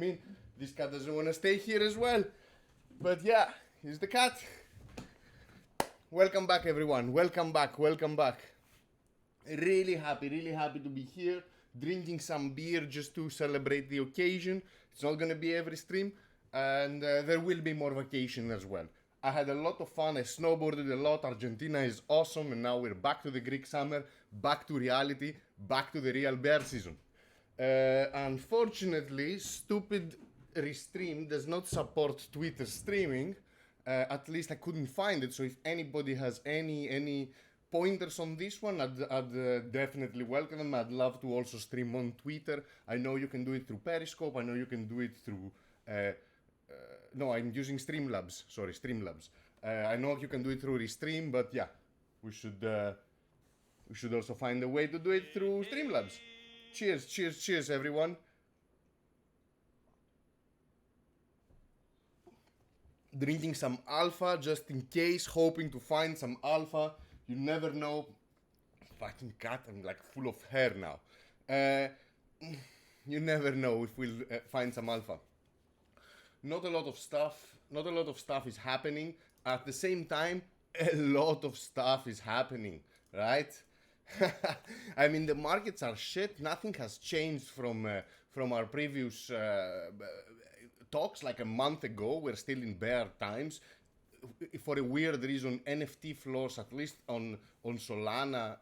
I mean, this cat doesn't want to stay here as well. But yeah, here's the cat. Welcome back, everyone. Welcome back. Welcome back. Really happy to be here, drinking some beer just to celebrate the occasion. It's not gonna be every stream, and there will be more vacation as well. I had a lot of fun. I snowboarded a lot. Argentina is awesome, and now we're back to the Greek summer, back to reality, back to the real bear season. Unfortunately, stupid Restream does not support Twitter streaming. At least I couldn't find it. So if anybody has any pointers on this one, I'd definitely welcome them. I'd love to also stream on Twitter. I know you can do it through Periscope. I know you can do it through. No, I'm using Streamlabs. Sorry, Streamlabs. I know you can do it through Restream, but yeah, we should also find a way to do it through Streamlabs. Cheers, everyone. Drinking some alpha just in case, hoping to find some alpha. You never know. Fucking cat, I'm like full of hair now. You never know if we'll find some alpha. Not a lot of stuff is happening. At the same time, a lot of stuff is happening, right? I mean, the markets are shit. Nothing has changed from our previous talks like a month ago. We're still in bear times. For a weird reason, NFT floors, at least on Solana,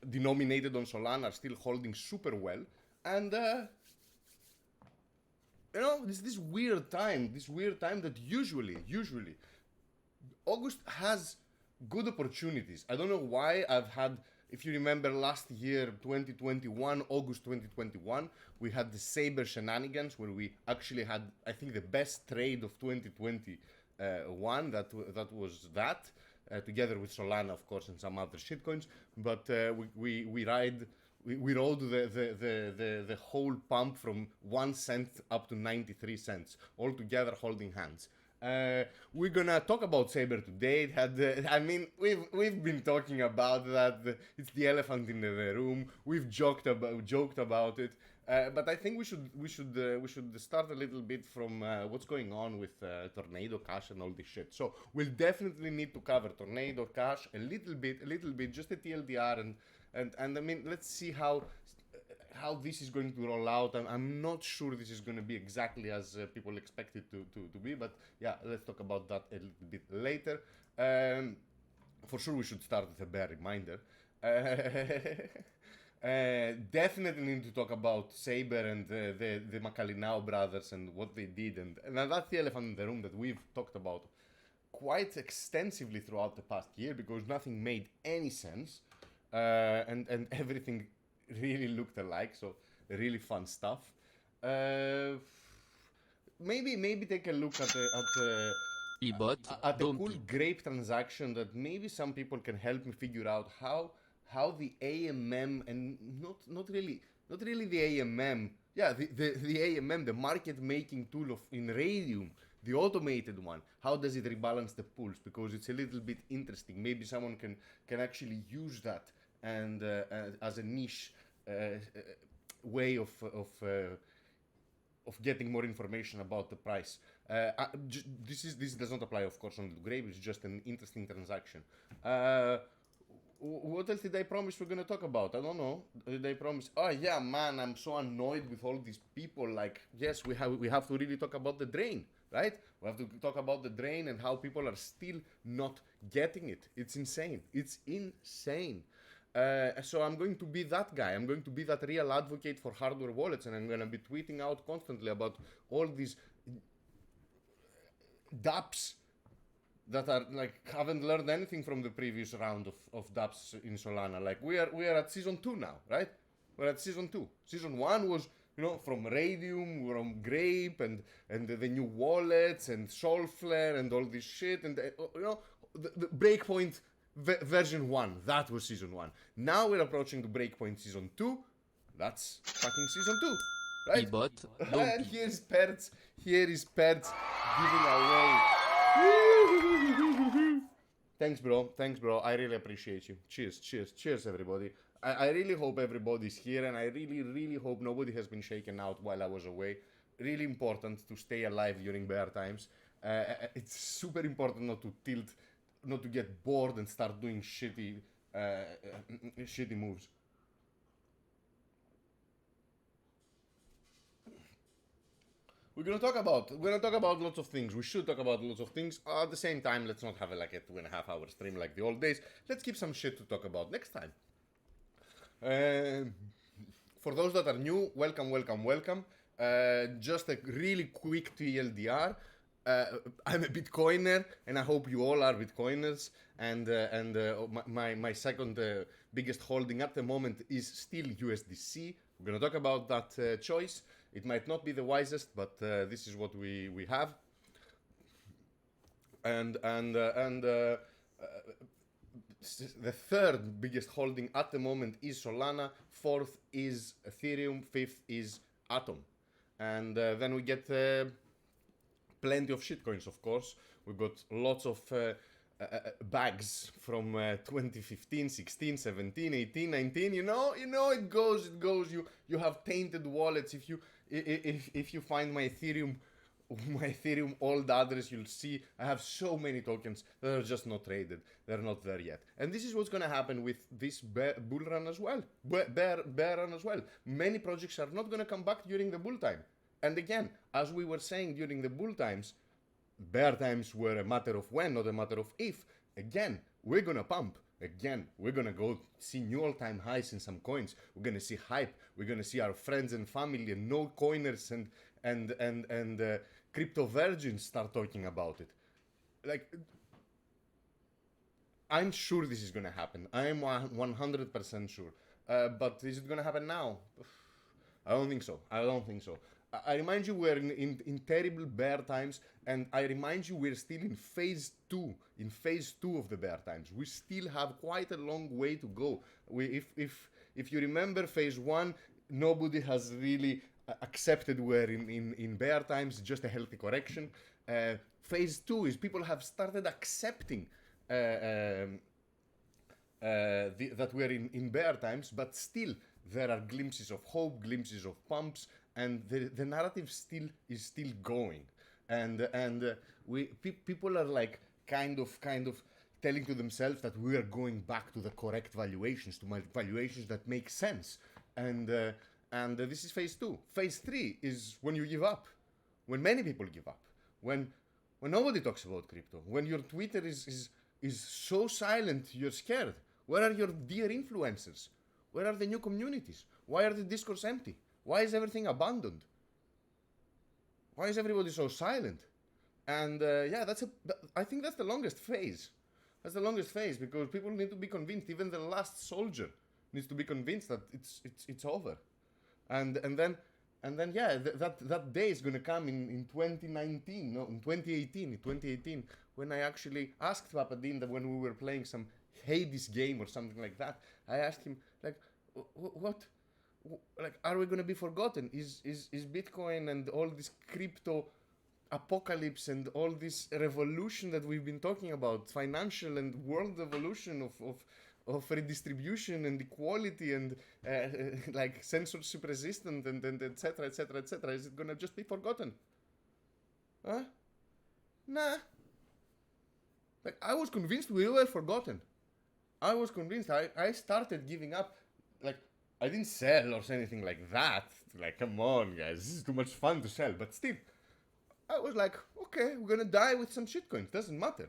denominated on Solana, are still holding super well. And you know, this weird time that usually August has good opportunities. I don't know why I've had, if you remember last year, 2021, August 2021, we had the Saber shenanigans where we actually had, I think, the best trade of 2021. That was together with Solana, of course, and some other shitcoins. But we rode the whole pump from 1 cent up to 93 cents, all together holding hands. We're gonna talk about Saber today. I mean, we've been talking about that. It's the elephant in the room. We've joked about it. But I think we should start a little bit from what's going on with Tornado Cash and all this shit. So we'll definitely need to cover Tornado Cash a little bit, just a TLDR, and I mean, let's see how this is going to roll out. I'm not sure this is going to be exactly as people expect it to be, but yeah, let's talk about that a little bit later. For sure, we should start with a bear reminder. Definitely need to talk about Saber and the Macalinao brothers and what they did, and that's the elephant in the room that we've talked about quite extensively throughout the past year, because nothing made any sense, and everything really looked alike. So really fun stuff. Maybe take a look at a cool grape transaction that maybe some people can help me figure out how the AMM, and not really the AMM, yeah, the AMM, the market making tool in Radium, the automated one, how does it rebalance the pools? Because it's a little bit interesting. Maybe someone can actually use that and as a niche way of getting more information about the price. This does not apply, of course, on the grape. It's just an interesting transaction. What else did I promise we're gonna talk about? I don't know. Did I promise? Oh yeah, man, I'm so annoyed with all these people. Like, yes, we have to really talk about the drain, right? We have to talk about the drain and how people are still not getting it. It's insane. It's insane. So I'm going to be that guy. I'm going to be that real advocate for hardware wallets, and I'm going to be tweeting out constantly about all these dApps that are like haven't learned anything from the previous round of dApps in Solana. Like we are at season 2 now, right? We're at season 2. Season 1 was, you know, from Radium, from Grape, and the new wallets and Solflare and all this shit, and you know, the Breakpoint version 1. That was season 1. Now we're approaching the Breakpoint season 2. That's fucking season 2, right? And here is Perts giving away. Thanks, bro. I really appreciate you. Cheers, everybody. I really hope everybody's here, and I really, really hope nobody has been shaken out while I was away. Really important to stay alive during bear times. It's super important not to tilt, not to get bored and start doing shitty moves. We're gonna talk about lots of things. We should talk about lots of things. At the same time, let's not have like a 2.5 hour stream like the old days. Let's keep some shit to talk about next time. Um for those that are new, welcome, welcome, welcome. Just a really quick TLDR. Uh, I'm a Bitcoiner, and I hope you all are Bitcoiners. And my second biggest holding at the moment is still USDC. We're gonna talk about that choice. It might not be the wisest, but this is what we have. And the third biggest holding at the moment is Solana. Fourth is Ethereum. Fifth is Atom. And then we get plenty of shitcoins, of course. We got lots of bags from 2015, 16, 17, 18, 19. It goes. You have tainted wallets. If you find my Ethereum old address, you'll see I have so many tokens that are just not traded. They're not there yet. And this is what's gonna happen with this bull run as well. Bear run as well. Many projects are not gonna come back during the bull time. And again, as we were saying during the bull times, bear times were a matter of when, not a matter of if. Again, we're gonna pump. Again, we're gonna go see new all-time highs in some coins. We're gonna see hype. We're gonna see our friends and family and no coiners and crypto virgins start talking about it. Like, I'm sure this is gonna happen. I am 100% sure. But is it gonna happen now? I don't think so. I remind you we're in terrible bear times, and I remind you we're still in phase two. In phase two of the bear times, we still have quite a long way to go. If you remember phase one, nobody has really accepted we're in bear times. Just a healthy correction. Phase two is people have started accepting that we're in bear times, but still there are glimpses of hope, glimpses of pumps, and the narrative is still going. People are like kind of telling to themselves that we are going back to the correct valuations, to valuations that make sense. And this is phase two. Phase three is when you give up, when many people give up, when nobody talks about crypto, when your Twitter is so silent you're scared. Where are your dear influencers? Where are the new communities? Why are the discourse empty? Why is everything abandoned? Why is everybody so silent? And I think that's the longest phase. That's the longest phase because people need to be convinced. Even the last soldier needs to be convinced that it's over. And then that day is gonna come in 2019, no, in 2018, when I actually asked Papadin that when we were playing some Hades game or something like that, I asked him like, what? Like, are we gonna be forgotten? Is Bitcoin and all this crypto apocalypse and all this revolution that we've been talking about, financial and world evolution of redistribution and equality and like censorship resistant and etc etc etc, is it gonna just be forgotten? Huh? Nah. Like, I was convinced we were forgotten. I was convinced. I started giving up. Like, I didn't sell or anything like that. Like, come on, guys, this is too much fun to sell. But still, I was like, okay, we're gonna die with some shitcoins. Doesn't matter.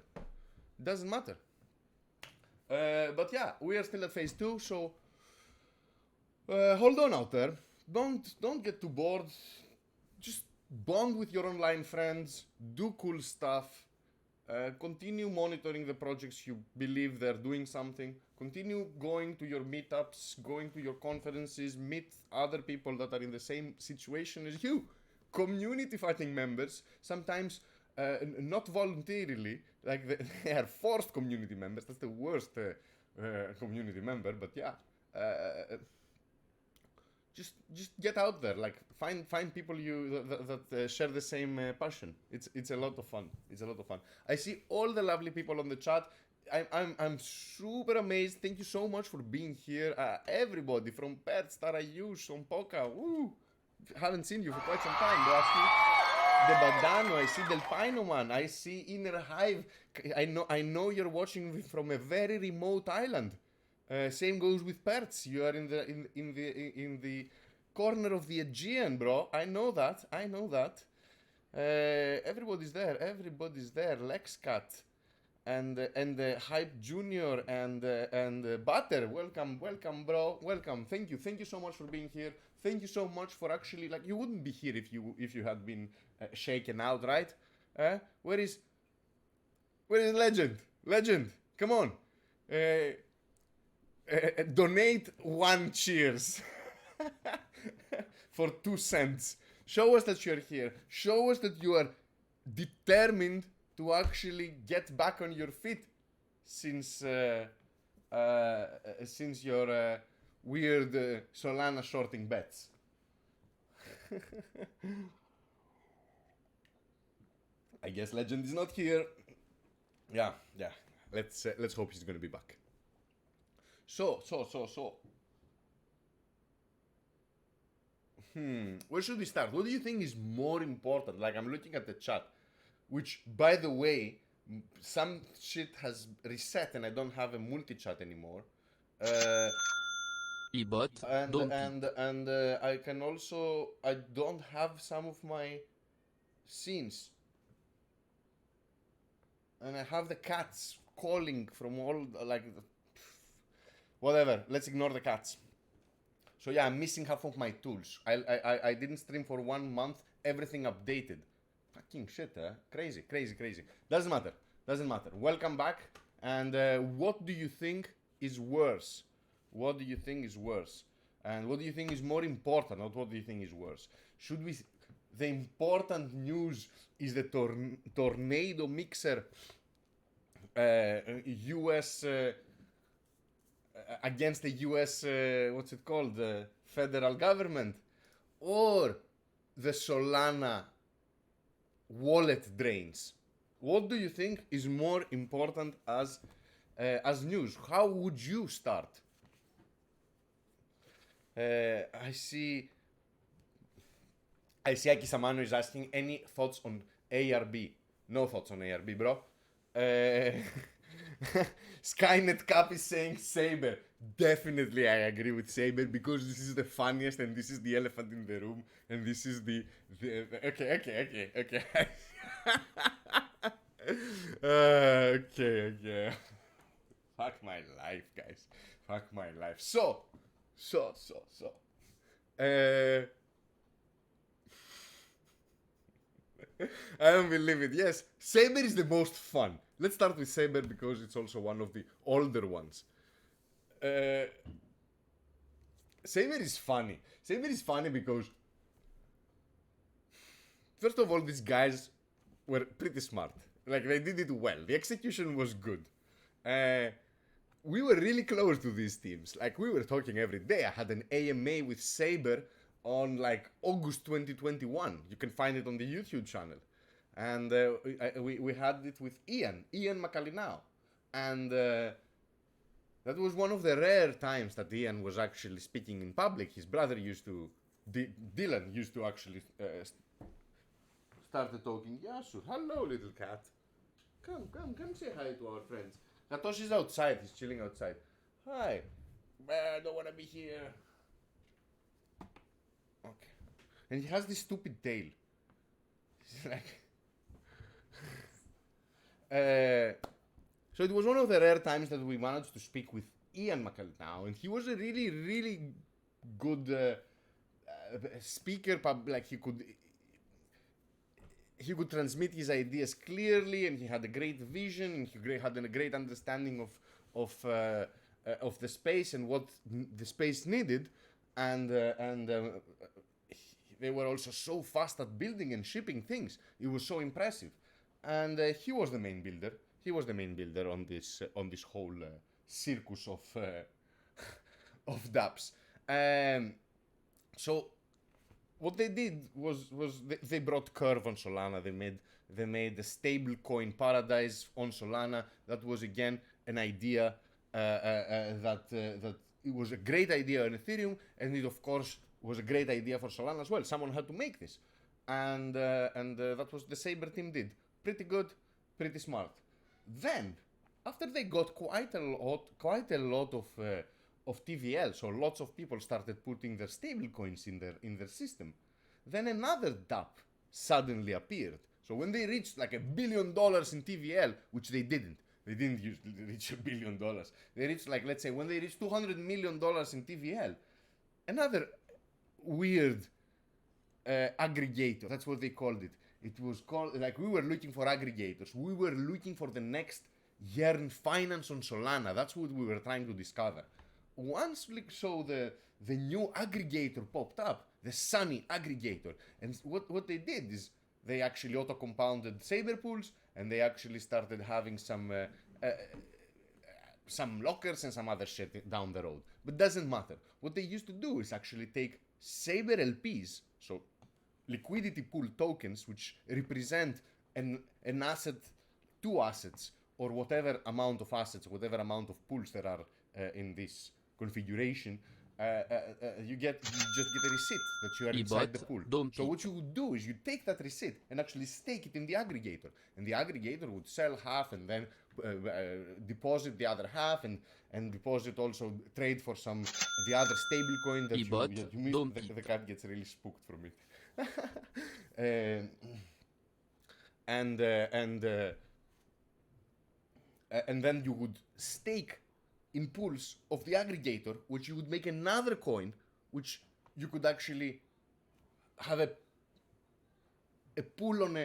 But yeah, we are still at phase two. So hold on out there. Don't get too bored. Just bond with your online friends. Do cool stuff. Continue monitoring the projects you believe they're doing something. Continue going to your meetups, going to your conferences, meet other people that are in the same situation as you. Community fighting members, sometimes not voluntarily, like they are forced community members. That's the worst community member, but yeah. Just get out there, like find people that share the same passion. It's a lot of fun. I see all the lovely people on the chat. I'm super amazed. Thank you so much for being here. Everybody from Perth, Starayush, Sompoka. Woo! Haven't seen you for quite some time, bro. I see the Badano. I see Del Pino Man. I see Inner Hive. I know you're watching from a very remote island. Same goes with Perth. You are in the corner of the Aegean, bro. I know that. I know that. Everybody's there. Everybody's there. Lexcat and Hype Junior and Butter. Welcome, bro. Welcome. Thank you so much for being here. Thank you so much for actually, like, you wouldn't be here if you had been shaken out, right? Where is Legend? Legend, come on. Donate one cheers for 2 cents. Show us that you're here. Show us that you are determined to actually get back on your feet since your weird Solana shorting bets. I guess Legend is not here. Yeah. Let's hope he's gonna be back. So. Where should we start? What do you think is more important? Like, I'm looking at the chat, which, by the way, some shit has reset and I don't have a multi-chat anymore. E-bot, And I can also, I don't have some of my scenes. And I have the cats calling from all, like, whatever. Let's ignore the cats. So yeah, I'm missing half of my tools. I didn't stream for 1 month. Everything updated. Fucking shit, Crazy. Doesn't matter. Welcome back. And what do you think is worse? What do you think is worse? And what do you think is more important? Not what do you think is worse? The important news is the tornado mixer US against the US, what's it called? The federal government, or the Solana wallet drains. What do you think is more important as news? How would you start? I see Aki Samano is asking, any thoughts on ARB? No thoughts on ARB, bro. Skynet Cap is saying Saber. Definitely I agree with Saber, because this is the funniest and this is the elephant in the room and this is the okay. Okay. Fuck my life, guys. Fuck my life. So. I don't believe it. Yes, Saber is the most fun. Let's start with Saber because it's also one of the older ones. Saber is funny. Saber is funny because, first of all, these guys were pretty smart. Like, they did it well. The execution was good. We were really close to these teams. Like, we were talking every day. I had an AMA with Saber on, like, August 2021. You can find it on the YouTube channel. And we had it with Ian Macalinao. And that was one of the rare times that Ian was actually speaking in public. His brother Dylan used to actually started talking. Yasu, hello, little cat. Come say hi to our friends. Satoshi's outside. He's chilling outside. Hi. I don't want to be here. Okay. And he has this stupid tail. He's like... So it was one of the rare times that we managed to speak with Ian Macalinao, and he was a really, really good speaker. Like, he could transmit his ideas clearly, and he had a great vision, and he had a great understanding of the space and what the space needed, and they were also so fast at building and shipping things. It was so impressive, and he was the main builder. He was the main builder on this whole circus of dApps. So what they did was they brought Curve on Solana. They made a stable coin paradise on Solana that was, again, an idea that it was a great idea on Ethereum, and it of course was a great idea for Solana as well. Someone had to make this, and that was the Saber team did. Pretty good, pretty smart. Then, after they got quite a lot of TVL, so lots of people started putting their stable coins in their system. Then another DApp suddenly appeared. So when they reached like $1 billion in TVL, which they didn't reach $1 billion. They reached, like, let's say when they reached $200 million in TVL, another weird aggregator. That's what they called it. It was called, like, we were looking for aggregators. We were looking for the next Yearn finance on Solana. That's what we were trying to discover. Once so the new aggregator popped up, the Sunny aggregator, and what they did is they actually auto-compounded Saber pools, and they actually started having some lockers and some other shit down the road. But doesn't matter. What they used to do is actually take Saber LPs, so liquidity pool tokens, which represent an asset, two assets, or whatever amount of assets, whatever amount of pools there are in this configuration. You just get a receipt that you are inside the pool. So what you would do is you take that receipt and actually stake it in the aggregator, and the aggregator would sell half and then deposit the other half, and deposit also trade for the other stable coin that you missed. The cat gets really spooked from it. And then you would stake in pools of the aggregator, which you would make another coin, which you could actually have a pool on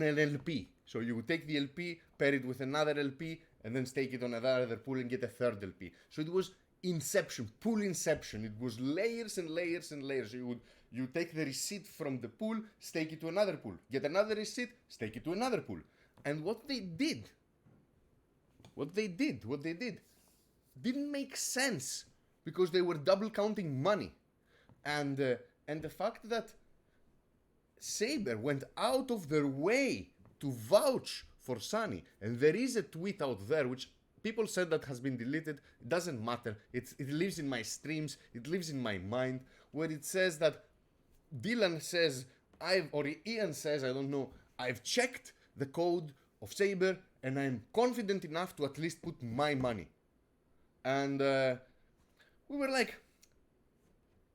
an LP. So you would take the LP, pair it with another LP, and then stake it on another pool and get a third LP. So it was inception, pool inception. It was layers and layers and layers. So you take the receipt from the pool, stake it to another pool, get another receipt, stake it to another pool. And what they did didn't make sense, because they were double counting money. And the fact that Saber went out of their way to vouch for Sunny, and there is a tweet out there which people said that has been deleted. It doesn't matter. It lives in my streams. It lives in my mind, where it says that Dylan says, or Ian says, I don't know, I've checked the code of Saber and I'm confident enough to at least put my money. And we were like,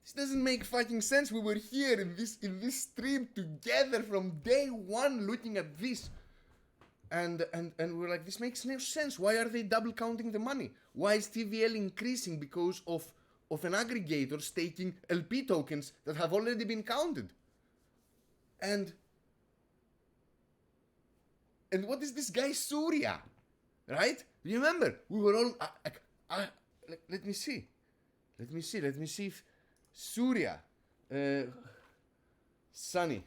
this doesn't make fucking sense. We were here in this stream together from day one looking at this. And we're like, this makes no sense. Why are they double counting the money? Why is TVL increasing because of an aggregator staking LP tokens that have already been counted? And what is this guy Surya? Right? Remember, we were all let me see if Surya Sunny.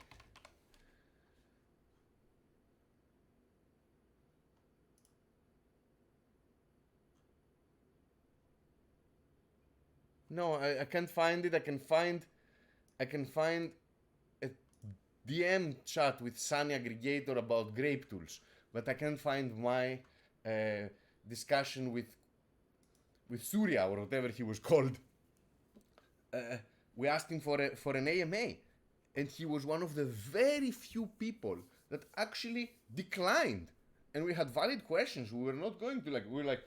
No, I can't find it. I can find a DM chat with Sunny Aggregator about grape tools, but I can't find my discussion with Surya or whatever he was called. We asked him for an AMA, and he was one of the very few people that actually declined. And we had valid questions. We were not going to we were like,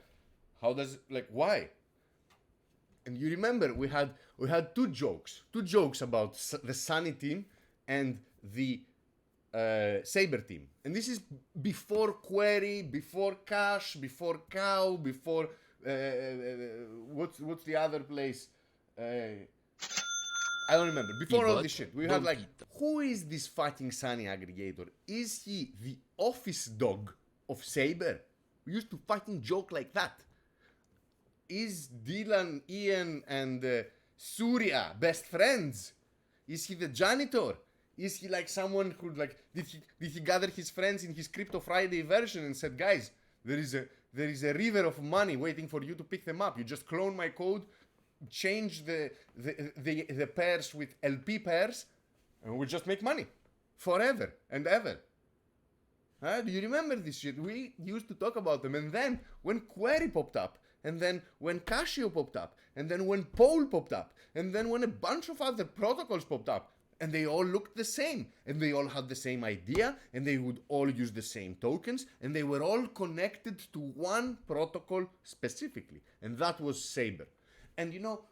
why? And you remember we had two jokes about the Sunny team and the Saber team. And this is before Query, before Cash, before Cow, before what's the other place? I don't remember. Before all this shit, we had who is this fucking Sunny aggregator? Is he the office dog of Saber? We used to fucking joke like that. Is Dylan, Ian, and Surya best friends? Is he the janitor? Is he like someone who did he gather his friends in his Crypto Friday version and said, guys, there is a river of money waiting for you to pick them up. You just clone my code, change the pairs with LP pairs, and we'll just make money forever and ever. Do you remember this shit? We used to talk about them. And then when Query popped up, and then when Casio popped up, and then when Pole popped up, and then when a bunch of other protocols popped up, and they all looked the same, and they all had the same idea, and they would all use the same tokens, and they were all connected to one protocol specifically, and that was Saber. And you know,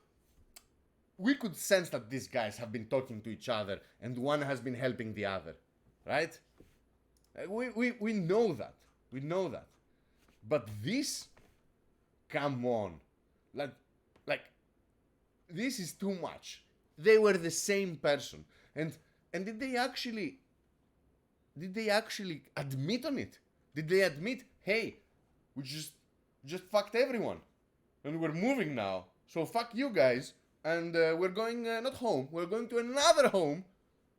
we could sense that these guys have been talking to each other, and one has been helping the other, right? We know that. We know that. But this, come on. Like, this is too much. They were the same person. And did they actually admit on it? Did they admit, hey, we just fucked everyone, and we're moving now, so fuck you guys, and we're going not home, we're going to another home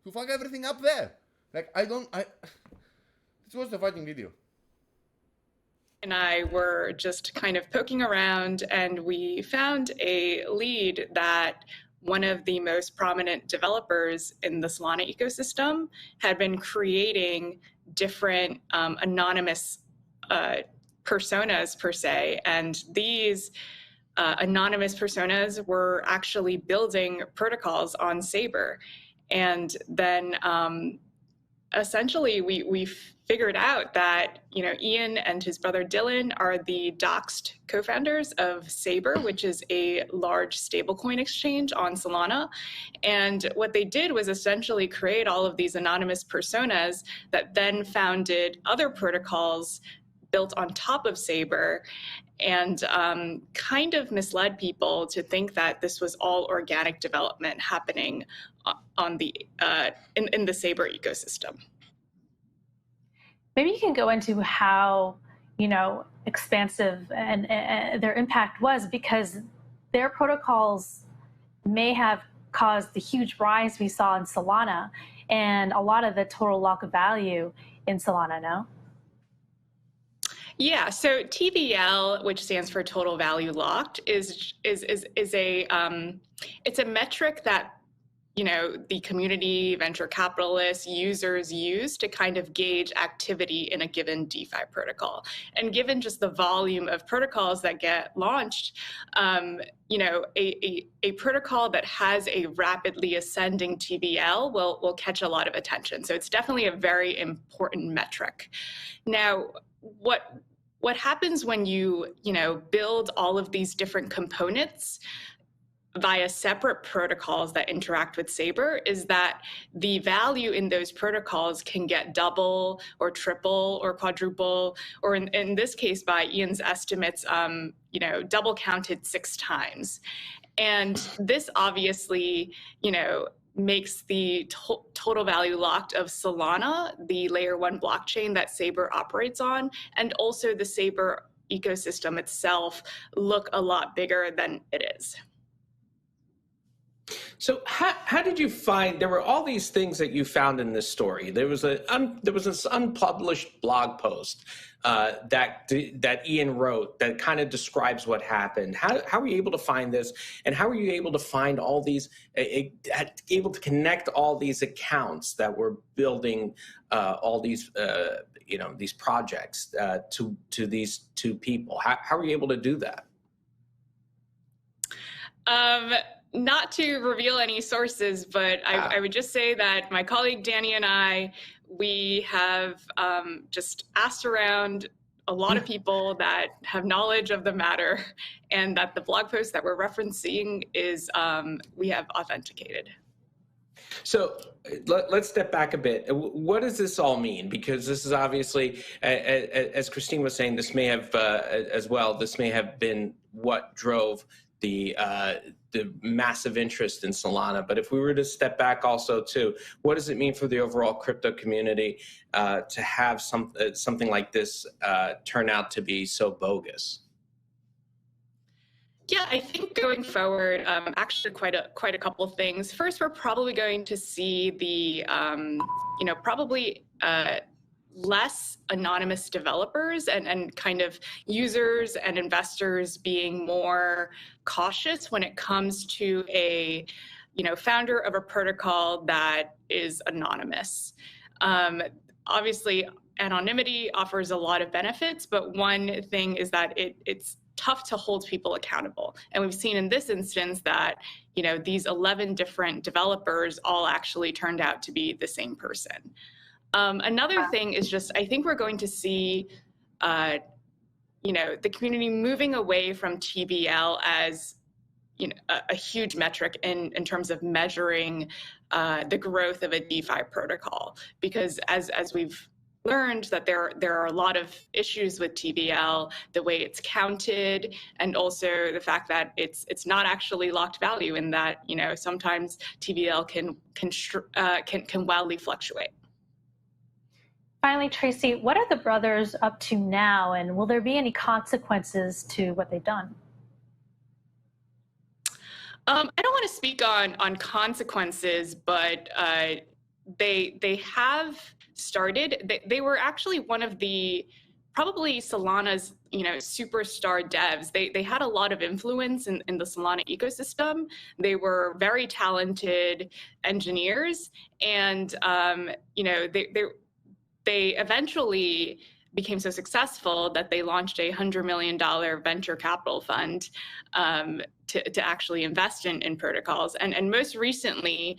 to fuck everything up there. Like, this was the fucking video. And I were just kind of poking around, and we found a lead that one of the most prominent developers in the Solana ecosystem had been creating different anonymous personas, per se. And these anonymous personas were actually building protocols on Saber. And then essentially we figured out that, you know, Ian and his brother Dylan are the doxed co-founders of Saber, which is a large stablecoin exchange on Solana. And what they did was essentially create all of these anonymous personas that then founded other protocols built on top of Saber, and kind of misled people to think that this was all organic development happening on the in the Saber ecosystem. Maybe you can go into how, you know, expansive and their impact was, because their protocols may have caused the huge rise we saw in Solana and a lot of the total lock of value in Solana, no? Yeah, so TVL, which stands for total value locked, is a it's a metric that, you know, the community, venture capitalists, users use to kind of gauge activity in a given DeFi protocol. And given just the volume of protocols that get launched, you know, a protocol that has a rapidly ascending TVL will catch a lot of attention. So it's definitely a very important metric. Now, what happens when you know, build all of these different components via separate protocols that interact with Saber is that the value in those protocols can get double or triple or quadruple, or in this case, by Ian's estimates, you know, double counted 6 times. And this obviously, you know, makes the total value locked of Solana, the layer 1 blockchain that Saber operates on, and also the Saber ecosystem itself, look a lot bigger than it is. So how did you find, there were all these things that you found in this story. There was this unpublished blog post that Ian wrote that kind of describes what happened. How were you able to find this, and how were you able to find all these, able to connect all these accounts that were building all these you know, these projects to these 2 people? How were you able to do that? Not to reveal any sources, but I would just say that my colleague Danny and I, we have just asked around a lot of people that have knowledge of the matter, and that the blog post that we're referencing is we have authenticated. So let's step back a bit. What does this all mean? Because this is obviously, as Christine was saying, this may have, as well, this may have been what drove the massive interest in Solana. But if we were to step back also too, what does it mean for the overall crypto community to have something like this turn out to be so bogus? Yeah, I think going forward, actually quite a couple of things. First, we're probably going to see the, you know, probably less anonymous developers and kind of users and investors being more cautious when it comes to a, you know, founder of a protocol that is anonymous. Obviously, anonymity offers a lot of benefits, but one thing is that it's tough to hold people accountable. And we've seen in this instance that, these 11 different developers all actually turned out to be the same person. Another thing is just, I think we're going to see, the community moving away from TVL as a huge metric in terms of measuring the growth of a DeFi protocol, because as we've learned that there are a lot of issues with TVL, the way it's counted, and also the fact that it's not actually locked value, in that sometimes TVL can wildly fluctuate. Finally, Tracy, what are the brothers up to now, and will there be any consequences to what they've done? I don't want to speak on consequences, but they have started. They were actually one of the probably Solana's superstar devs. They had a lot of influence in the Solana ecosystem. They were very talented engineers, and they eventually became so successful that they launched a $100 million venture capital fund to actually invest in protocols. And most recently,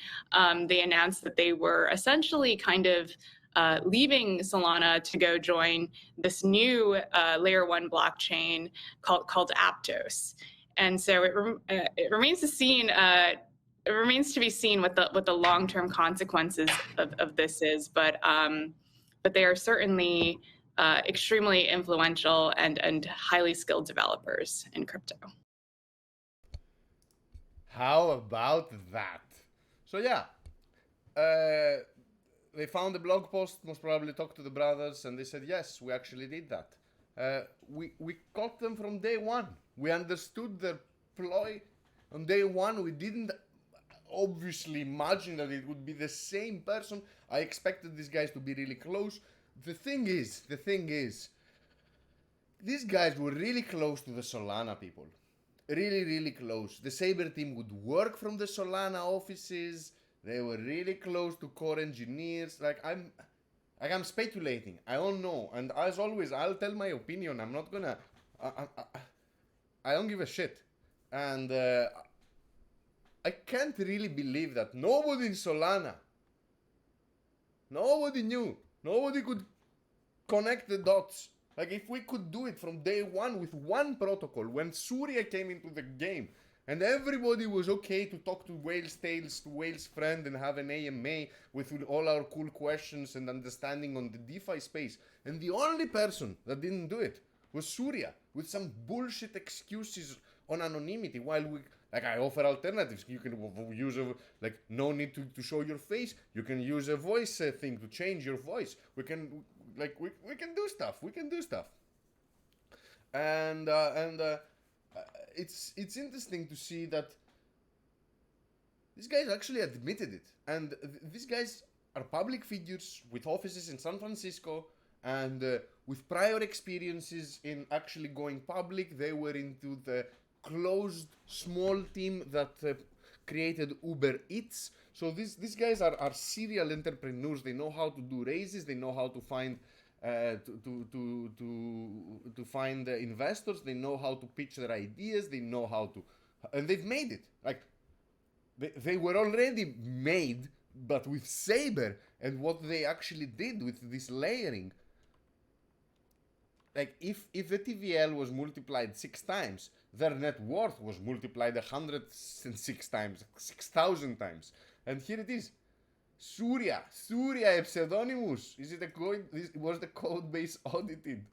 they announced that they were essentially kind of leaving Solana to go join this new layer 1 blockchain called Aptos. And so it remains to seen. It remains to be seen what the long-term consequences of this is, but they are certainly extremely influential and highly skilled developers in crypto. How about that? So yeah, they found a blog post, most probably talked to the brothers, and they said, yes, we actually did that. We caught them from day one. We understood their ploy on day one. We didn't obviously imagine that it would be the same person. I expected these guys to be really close. The thing is, these guys were really close to the Solana people. Really, really close. The Saber team would work from the Solana offices. They were really close to core engineers. I'm speculating. I don't know. And as always, I'll tell my opinion. I'm not gonna. I don't give a shit. And I can't really believe that nobody in Solana, nobody knew. Nobody could connect the dots. Like, if we could do it from day one with one protocol, when Surya came into the game, and everybody was okay to talk to Whale's Tales, to Whale's Friend, and have an AMA with all our cool questions and understanding on the DeFi space, and the only person that didn't do it was Surya, with some bullshit excuses on anonymity, while I offer alternatives. You can use no need to show your face. You can use a voice thing to change your voice. We can do stuff. And it's interesting to see that these guys actually admitted it. And these guys are public figures with offices in San Francisco, and with prior experiences in actually going public. They were into the closed small team that created Uber Eats. So these guys are serial entrepreneurs. They know how to do raises. They know how to find to find investors. They know how to pitch their ideas. They know how to, and they've made it. Like they were already made, but with Saber and what they actually did with this layering. Like if the TVL was multiplied 6 times, their net worth was multiplied 106 times, 6,000 times. And here it is. Surya, a pseudonymous. Is it a code? Was the code base audited?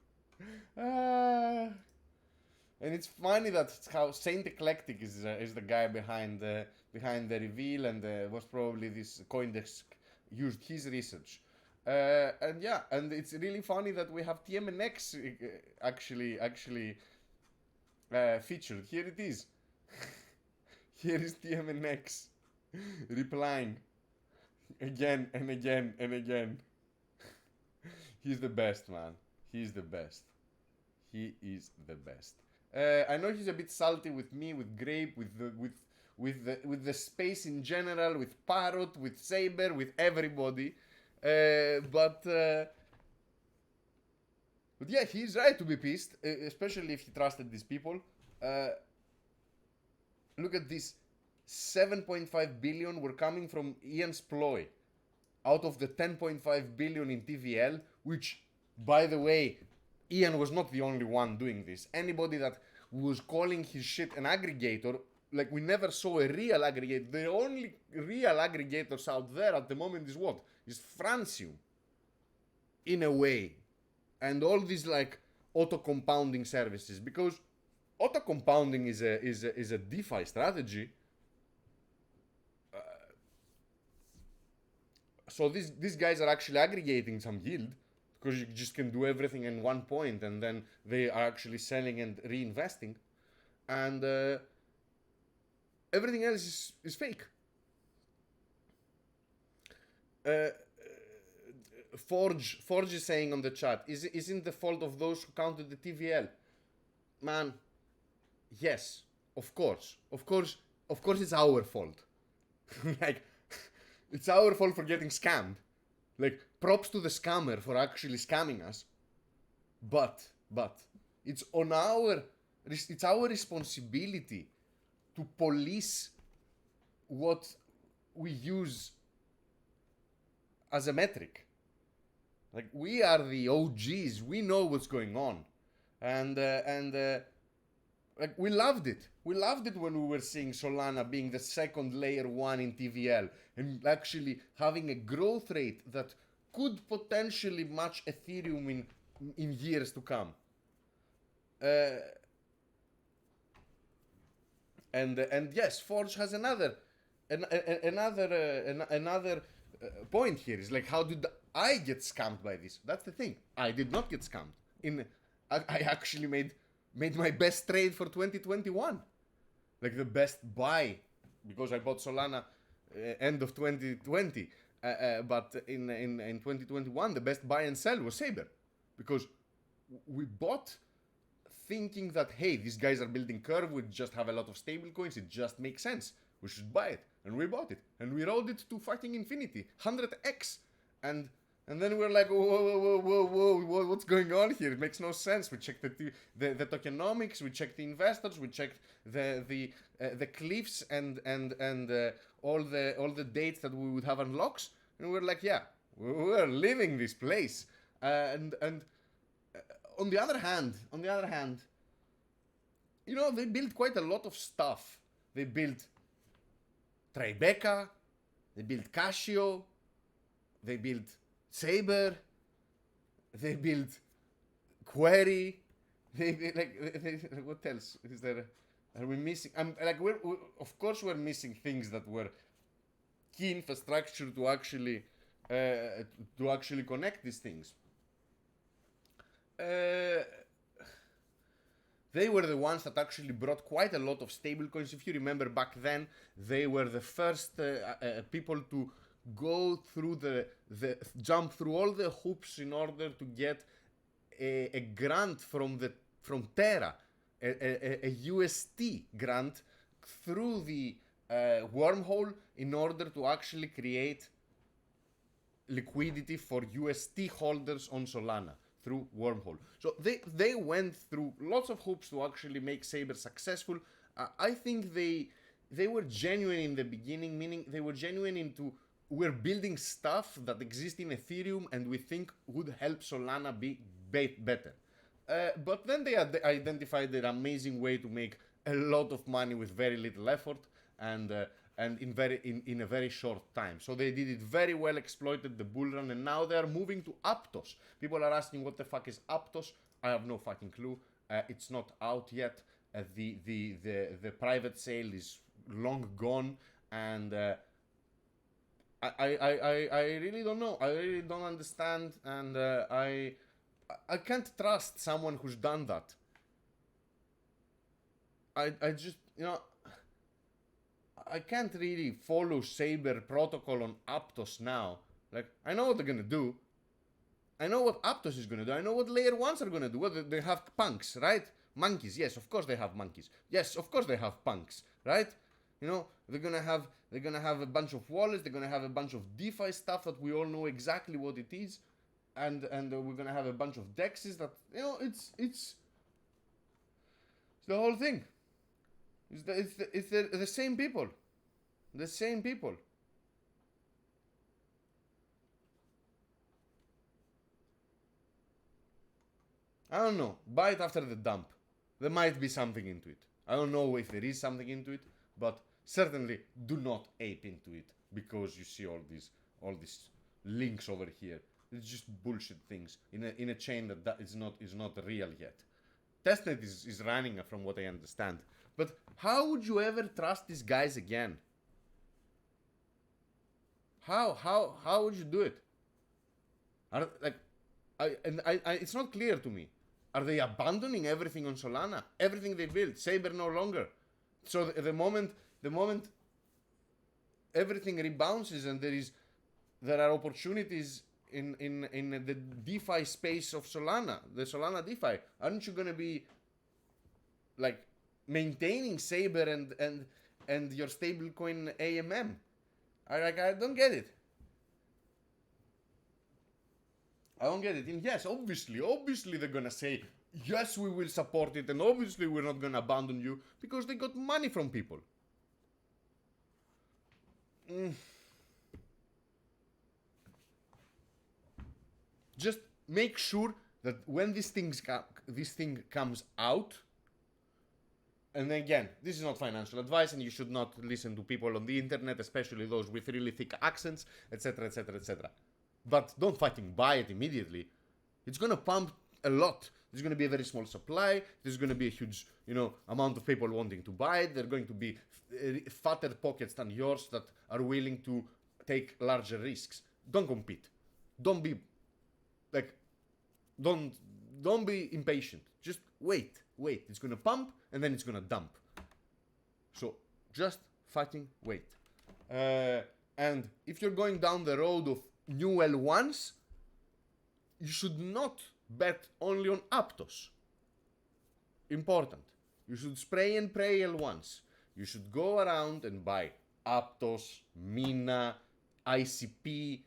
And it's funny that how Saint Eclectic is the guy behind the reveal, and was probably this CoinDesk used his research. And it's really funny that we have TMNX actually featured. Here it is. Here is TMNX replying again and again and again. He's the best, man. He's the best. He is the best. I know he's a bit salty with me, with Grape, with the space in general, with Parrot, with Saber, with everybody. But But yeah, he's right to be pissed, especially if he trusted these people. Look at this. 7.5 billion were coming from Ian's ploy out of the 10.5 billion in TVL, which, by the way, Ian was not the only one doing this. Anybody that was calling his shit an aggregator, like, we never saw a real aggregator. The only real aggregators out there at the moment is what? Is Francium, in a way. And all these, like, auto-compounding services. Because auto-compounding is a DeFi strategy. So these guys are actually aggregating some yield, because you just can do everything in one point, and then they are actually selling and reinvesting, and everything else is fake. Forge is saying on the chat, isn't the fault of those who counted the TVL? Man, yes, of course it's our fault. Like, it's our fault for getting scammed. Like, props to the scammer for actually scamming us. But it's our responsibility to police what we use as a metric. Like, we are the OGs. We know what's going on, and like, we loved it. We loved it when we were seeing Solana being the second layer 1 in TVL and actually having a growth rate that could potentially match Ethereum in years to come. And yes, Forge has another point here. Is like, how did I get scammed by this? That's the thing. I did not get scammed. I actually made my best trade for 2021. Like, the best buy, because I bought Solana end of 2020. But in 2021, the best buy and sell was Saber. Because we bought thinking that, hey, these guys are building Curve, we just have a lot of stable coins, it just makes sense. We should buy it. And we bought it. And we rode it to fucking infinity. 100x. And then we're like, whoa, what's going on here? It makes no sense. We checked the tokenomics, we checked the investors, we checked the cliffs and all the dates that we would have unlocks, and we're like, yeah, we're leaving this place. And on the other hand, you know, they built quite a lot of stuff. They built Tribeca, they built Casio, they built Saber, they built Query, what else is there? Are we missing? Of course we're missing things that were key infrastructure to actually connect these things. They were the ones that actually brought quite a lot of stablecoins. If you remember back then, they were the first people to go through jump through all the hoops in order to get a grant from Terra, a UST grant through the wormhole in order to actually create liquidity for UST holders on Solana through wormhole. So they went through lots of hoops to actually make Saber successful. I think they were genuine in the beginning, meaning they were genuine into, we're building stuff that exists in Ethereum and we think would help Solana be better. But then they identified an amazing way to make a lot of money with very little effort and in a very short time. So they did it very well, exploited the bull run, and now they are moving to Aptos. People are asking, what the fuck is Aptos? I have no fucking clue. It's not out yet. The private sale is long gone, and I really don't know. I really don't understand, and I can't trust someone who's done that. I just, you know, I can't really follow Saber protocol on Aptos now. Like, I know what they're gonna do. I know what Aptos is gonna do. I know what layer ones are gonna do. What, they have punks, right? Monkeys, yes, of course they have monkeys. Yes, of course they have punks, right? You know, they're gonna have a bunch of wallets. They're gonna have a bunch of DeFi stuff that we all know exactly what it is. and we're gonna have a bunch of dexes that, you know, it's the whole thing. It's the same people, the same people. I don't know. Buy it after the dump. There might be something into it. I don't know if there is something into it, but certainly do not ape into it because you see all these links over here. It's just bullshit things in a chain that is not real yet. Testnet is running from what I understand. But how would you ever trust these guys again? How would you do it? It's not clear to me. Are they abandoning everything on Solana? Everything they built, Saber no longer. So the moment everything rebounces and there are opportunities in the DeFi space of Solana, the Solana DeFi, aren't you gonna be like maintaining Saber and your stablecoin AMM? I don't get it. I don't get it. And yes, obviously they're gonna say, yes, we will support it, and obviously we're not gonna abandon you because they got money from people. Just make sure that when this thing comes out, and again, this is not financial advice, and you should not listen to people on the internet, especially those with really thick accents, etc., etc., etc. But don't fucking buy it immediately. It's gonna pump a lot. There's gonna be a very small supply. There's gonna be a huge, amount of people wanting to buy it. There are going to be fatter pockets than yours that are willing to take larger risks. Don't compete. Don't be don't be impatient. Just wait. It's gonna pump and then it's gonna dump. So just fucking wait. And if you're going down the road of new L1s, you should not bet only on Aptos. Important. You should spray and pray L1s. You should go around and buy Aptos, Mina, ICP,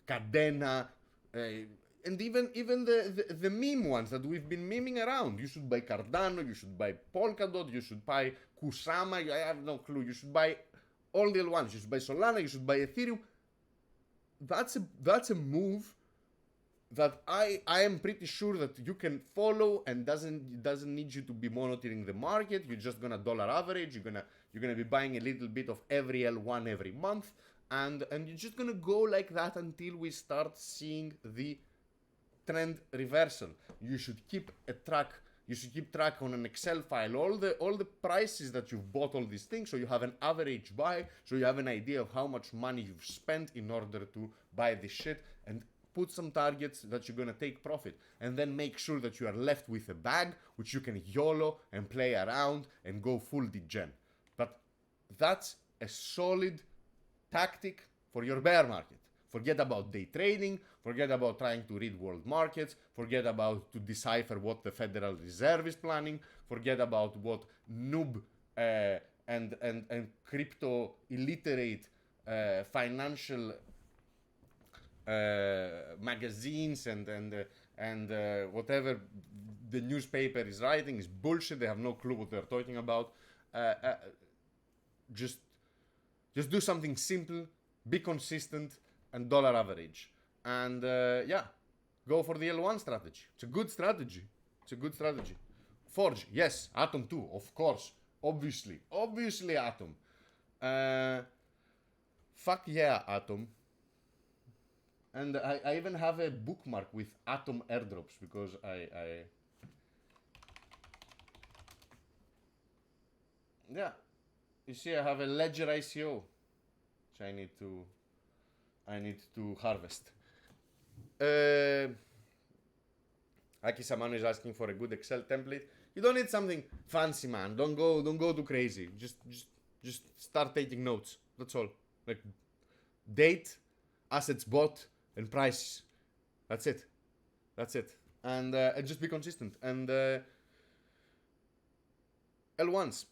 Cadena, and even the meme ones that we've been memeing around. You should buy Cardano, you should buy Polkadot, you should buy Kusama, I have no clue. You should buy all the L1s. You should buy Solana, you should buy Ethereum. That's a move that I am pretty sure that you can follow and doesn't need you to be monitoring the market. You're just gonna dollar average. You're gonna be buying a little bit of every L1 every month, and you're just gonna go like that until we start seeing the trend reversal. You should keep a track. You should keep track on an Excel file all the prices that you've bought all these things, so you have an average buy, so you have an idea of how much money you've spent in order to buy this shit, and put some targets that you're gonna take profit, and then make sure that you are left with a bag which you can YOLO and play around and go full degen. But that's a solid tactic for your bear market. Forget about day trading, forget about trying to read world markets, forget about to decipher what the Federal Reserve is planning, forget about what noob and crypto illiterate financial magazines and whatever the newspaper is writing is bullshit. They have no clue what they're talking about. Just do something simple, be consistent, and dollar average. And go for the L1 strategy. It's a good strategy. Forge, yes. Atom too, of course. Obviously Atom. Fuck yeah, Atom. And I even have a bookmark with Atom airdrops because yeah. You see, I have a Ledger ICO, which I need to harvest. Aki Samano is asking for a good Excel template. You don't need something fancy, man. Don't go too crazy. Just start taking notes. That's all. Like date, assets bought, and prices. That's it. And just be consistent. And L1s.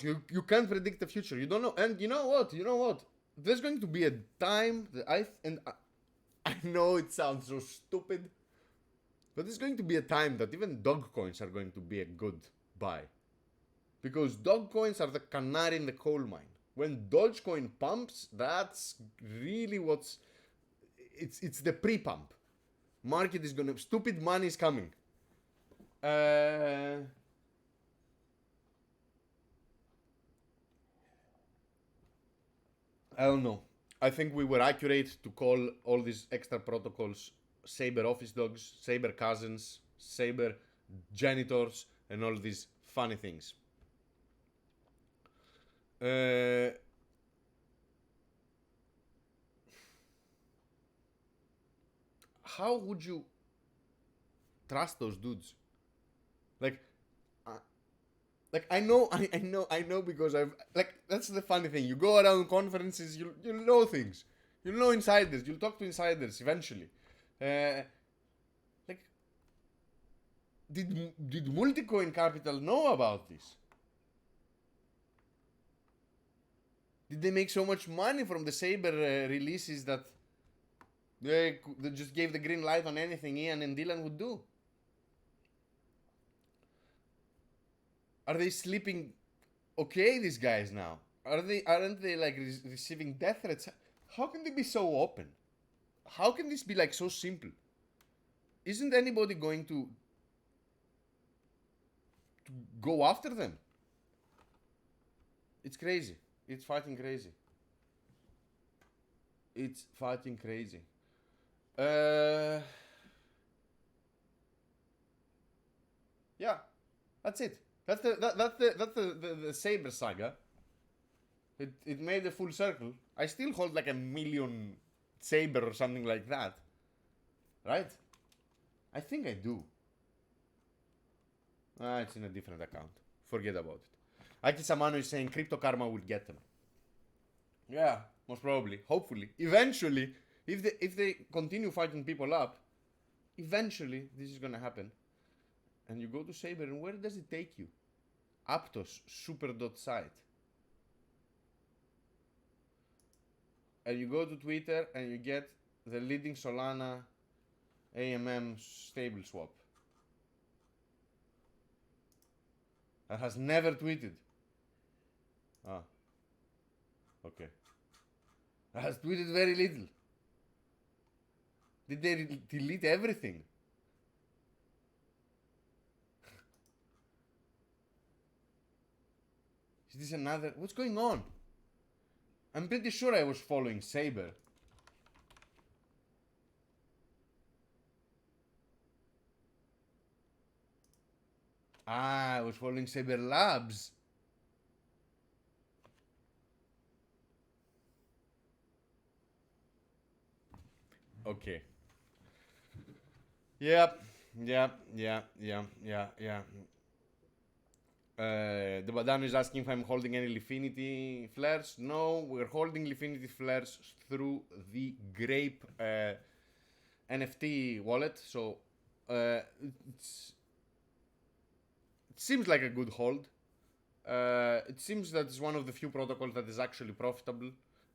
You can't predict the future. You don't know. And you know what? There's going to be a time that I know it sounds so stupid, but there's going to be a time that even dog coins are going to be a good buy. Because dog coins are the canary in the coal mine. When Dogecoin pumps, that's really what's... It's the pre-pump. Market is gonna... Stupid money is coming. I don't know. I think we were accurate to call all these extra protocols Saber office dogs, Saber cousins, Saber janitors, and all these funny things. How would you trust those dudes? Like, I know because I've that's the funny thing. You go around conferences, you'll know things, you'll know insiders, you'll talk to insiders eventually. Like, did Multicoin Capital know about this? Did they make so much money from the Saber releases that they just gave the green light on anything Ian and Dylan would do? Are they sleeping okay, these guys now? Aren't they like receiving death threats? How can they be so open? How can this be like so simple? Isn't anybody going to go after them? It's crazy. It's fucking crazy. It's fucking crazy. Yeah, that's it. That's the Saber saga. It made a full circle. I still hold like 1 million Saber or something like that. Right? I think I do. It's in a different account. Forget about it. Aki Samano is saying Crypto Karma will get them. Yeah, most probably. Hopefully. Eventually, if they continue fighting people up, eventually this is gonna happen. And you go to Saber, and where does it take you? Aptos super.site. And you go to Twitter and you get the leading Solana AMM stable swap. That has never tweeted. Ah. Okay. That has tweeted very little. Did they delete everything? Is this another... What's going on? I'm pretty sure I was following Saber. I was following Saber Labs. Okay. Yep. The Badano is asking if I'm holding any Lifinity flares. No, we're holding Lifinity flares through the Grape NFT wallet. So it seems like a good hold. It seems that it's one of the few protocols that is actually profitable.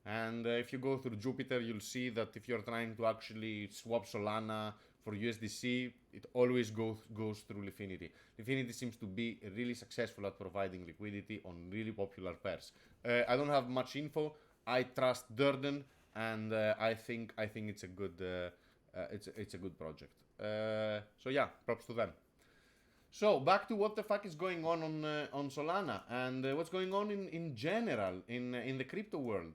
And if you go through Jupiter, you'll see that if you're trying to actually swap Solana for USDC, it always goes through Lifinity. Lifinity seems to be really successful at providing liquidity on really popular pairs. I don't have much info. I trust Durden, and I think it's a good it's a good project. So yeah, props to them. So back to what the fuck is going on Solana and what's going on in general in the crypto world.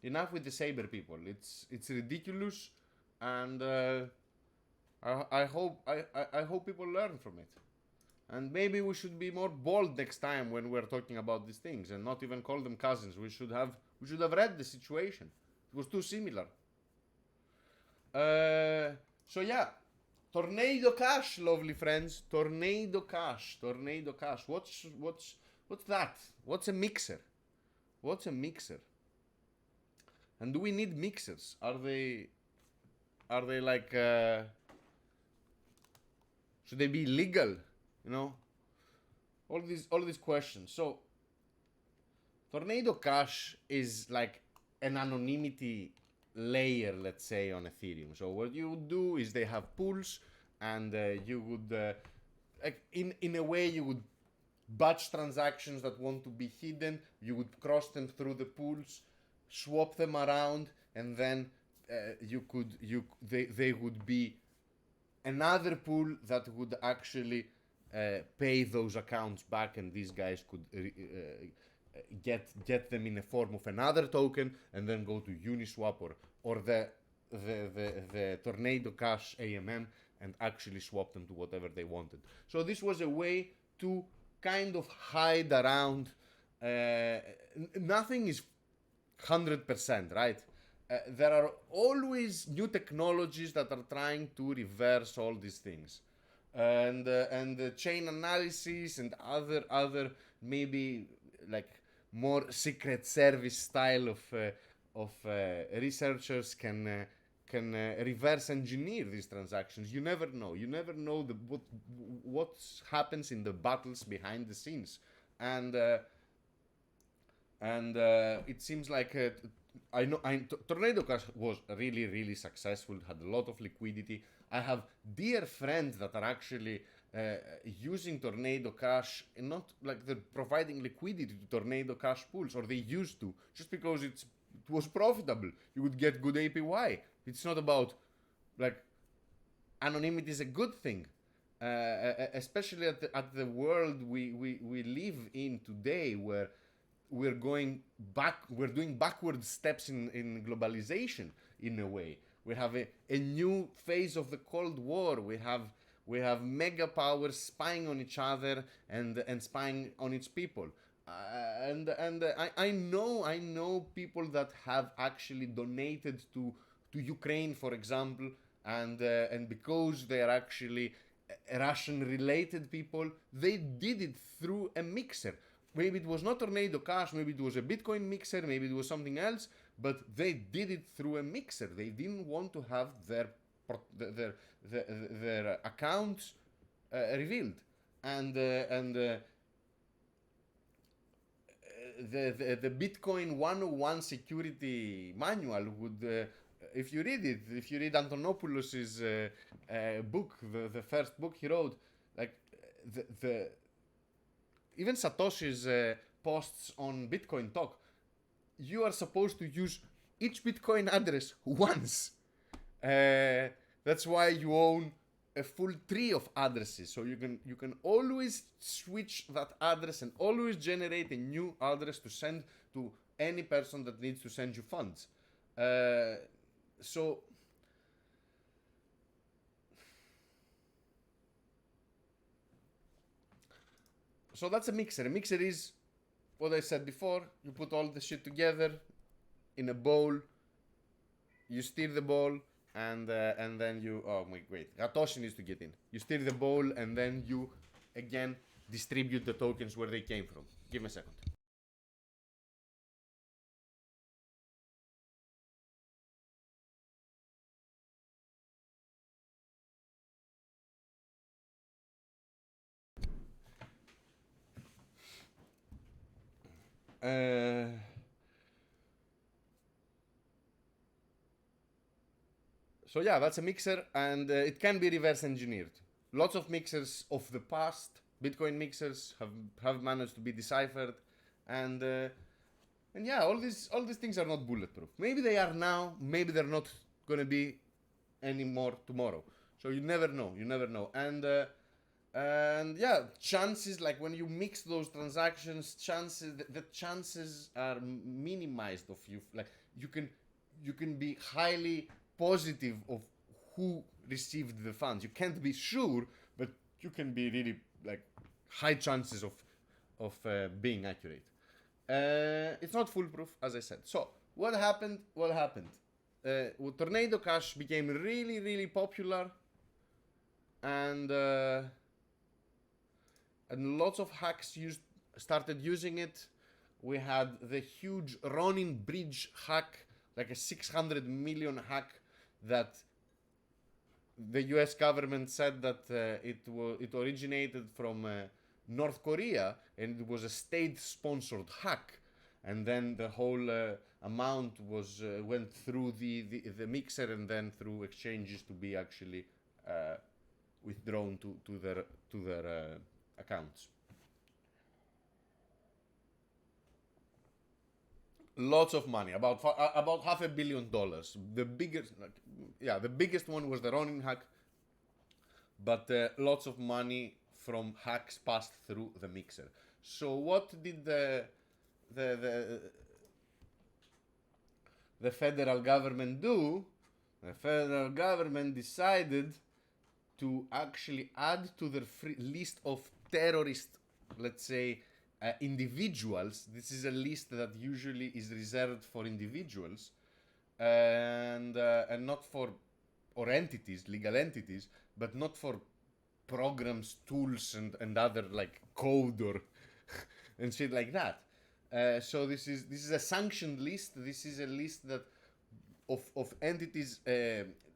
Enough with the Saber people. It's ridiculous, and I hope people learn from it. And maybe we should be more bold next time when we're talking about these things and not even call them cousins. We should have read the situation. It was too similar. So yeah, Tornado Cash, lovely friends. Tornado Cash. What's that? What's a mixer? What's a mixer? And do we need mixers? Are they like should they be legal? You know, all these questions. So Tornado Cash is like an anonymity layer, let's say, on Ethereum. So what you would do is they have pools, and you would, in a way, you would batch transactions that want to be hidden. You would cross them through the pools, swap them around, and then they would be another pool that would actually pay those accounts back, and these guys could get them in the form of another token, and then go to Uniswap or the Tornado Cash AMM and actually swap them to whatever they wanted. So this was a way to kind of hide around. Nothing is 100%, right? There are always new technologies that are trying to reverse all these things, and the chain analysis and other maybe like more secret service style of researchers can reverse engineer these transactions. You never know. You never know what happens in the battles behind the scenes, and it seems like Tornado Cash was really successful. Had a lot of liquidity. I have dear friends that are actually using Tornado Cash, and not like they're providing liquidity to Tornado Cash pools, or they used to, just because it was profitable. You would get good APY. It's not about, like, anonymity is a good thing, especially at the world we live in today, where we're doing backward steps in globalization. In a way, we have a new phase of the Cold War. We have mega powers spying on each other and spying on its people. I know people that have actually donated to Ukraine, for example, and because they are actually Russian-related people, they did it through a mixer. Maybe it was not Tornado Cash, maybe it was a Bitcoin mixer, maybe it was something else, but they did it through a mixer. They didn't want to have their accounts revealed, and the Bitcoin 101 security manual would, if you read Antonopoulos's book, the first book he wrote, like even Satoshi's posts on Bitcoin Talk, you are supposed to use each Bitcoin address once. That's why you own a full tree of addresses, so you can always switch that address and always generate a new address to send to any person that needs to send you funds. So that's a mixer. A mixer is what I said before. You put all the shit together in a bowl, you stir the bowl, and then you, oh my, wait, Gatoshi needs to get in. You stir the bowl, and then you again distribute the tokens where they came from. Give me a second. So yeah, that's a mixer, and it can be reverse engineered. Lots of mixers of the past, Bitcoin mixers, have managed to be deciphered, and yeah, all these things are not bulletproof. Maybe they are now, maybe they're not gonna be anymore tomorrow. So you never know. And yeah, chances, like when you mix those transactions, the chances are minimized of you, like you can be highly positive of who received the funds. You can't be sure, but you can be really like high chances of being accurate. It's not foolproof, as I said. So what happened? Tornado Cash became really popular, and lots of hacks started using it. We had the huge Ronin Bridge hack, like a 600 million hack that the US government said that it originated from North Korea, and it was a state-sponsored hack. And then the whole amount was went through the mixer and then through exchanges to be actually withdrawn to their accounts. Lots of money, about $500 million. The biggest one was the Ronin hack, but lots of money from hacks passed through the mixer. So what did the federal government do? The federal government decided to actually add to their list of terrorist, let's say, individuals. This is a list that usually is reserved for individuals and not for, or entities, legal entities, but not for programs, tools, and other like code or and shit like that. So this is a sanctioned list. This is a list that of entities,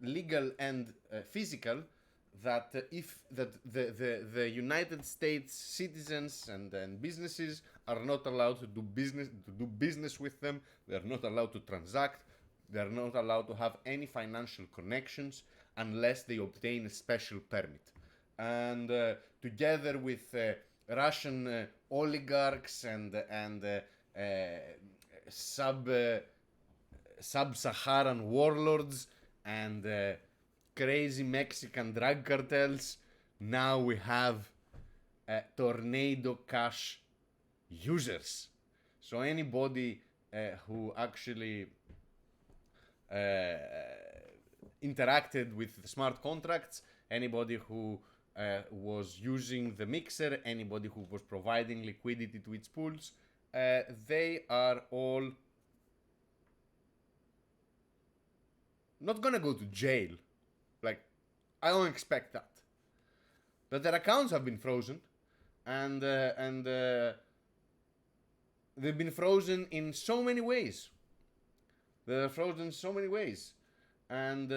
legal and physical, that if the United States citizens and businesses are not allowed to do business with them. They are not allowed to transact. They are not allowed to have any financial connections unless they obtain a special permit. And together with Russian oligarchs and sub-Saharan warlords and crazy Mexican drug cartels, now we have Tornado Cash users. So anybody who actually interacted with the smart contracts, anybody who was using the mixer, anybody who was providing liquidity to its pools, they are all not gonna go to jail. Like, I don't expect that. But their accounts have been frozen, and they've been frozen in so many ways. They're frozen in so many ways, and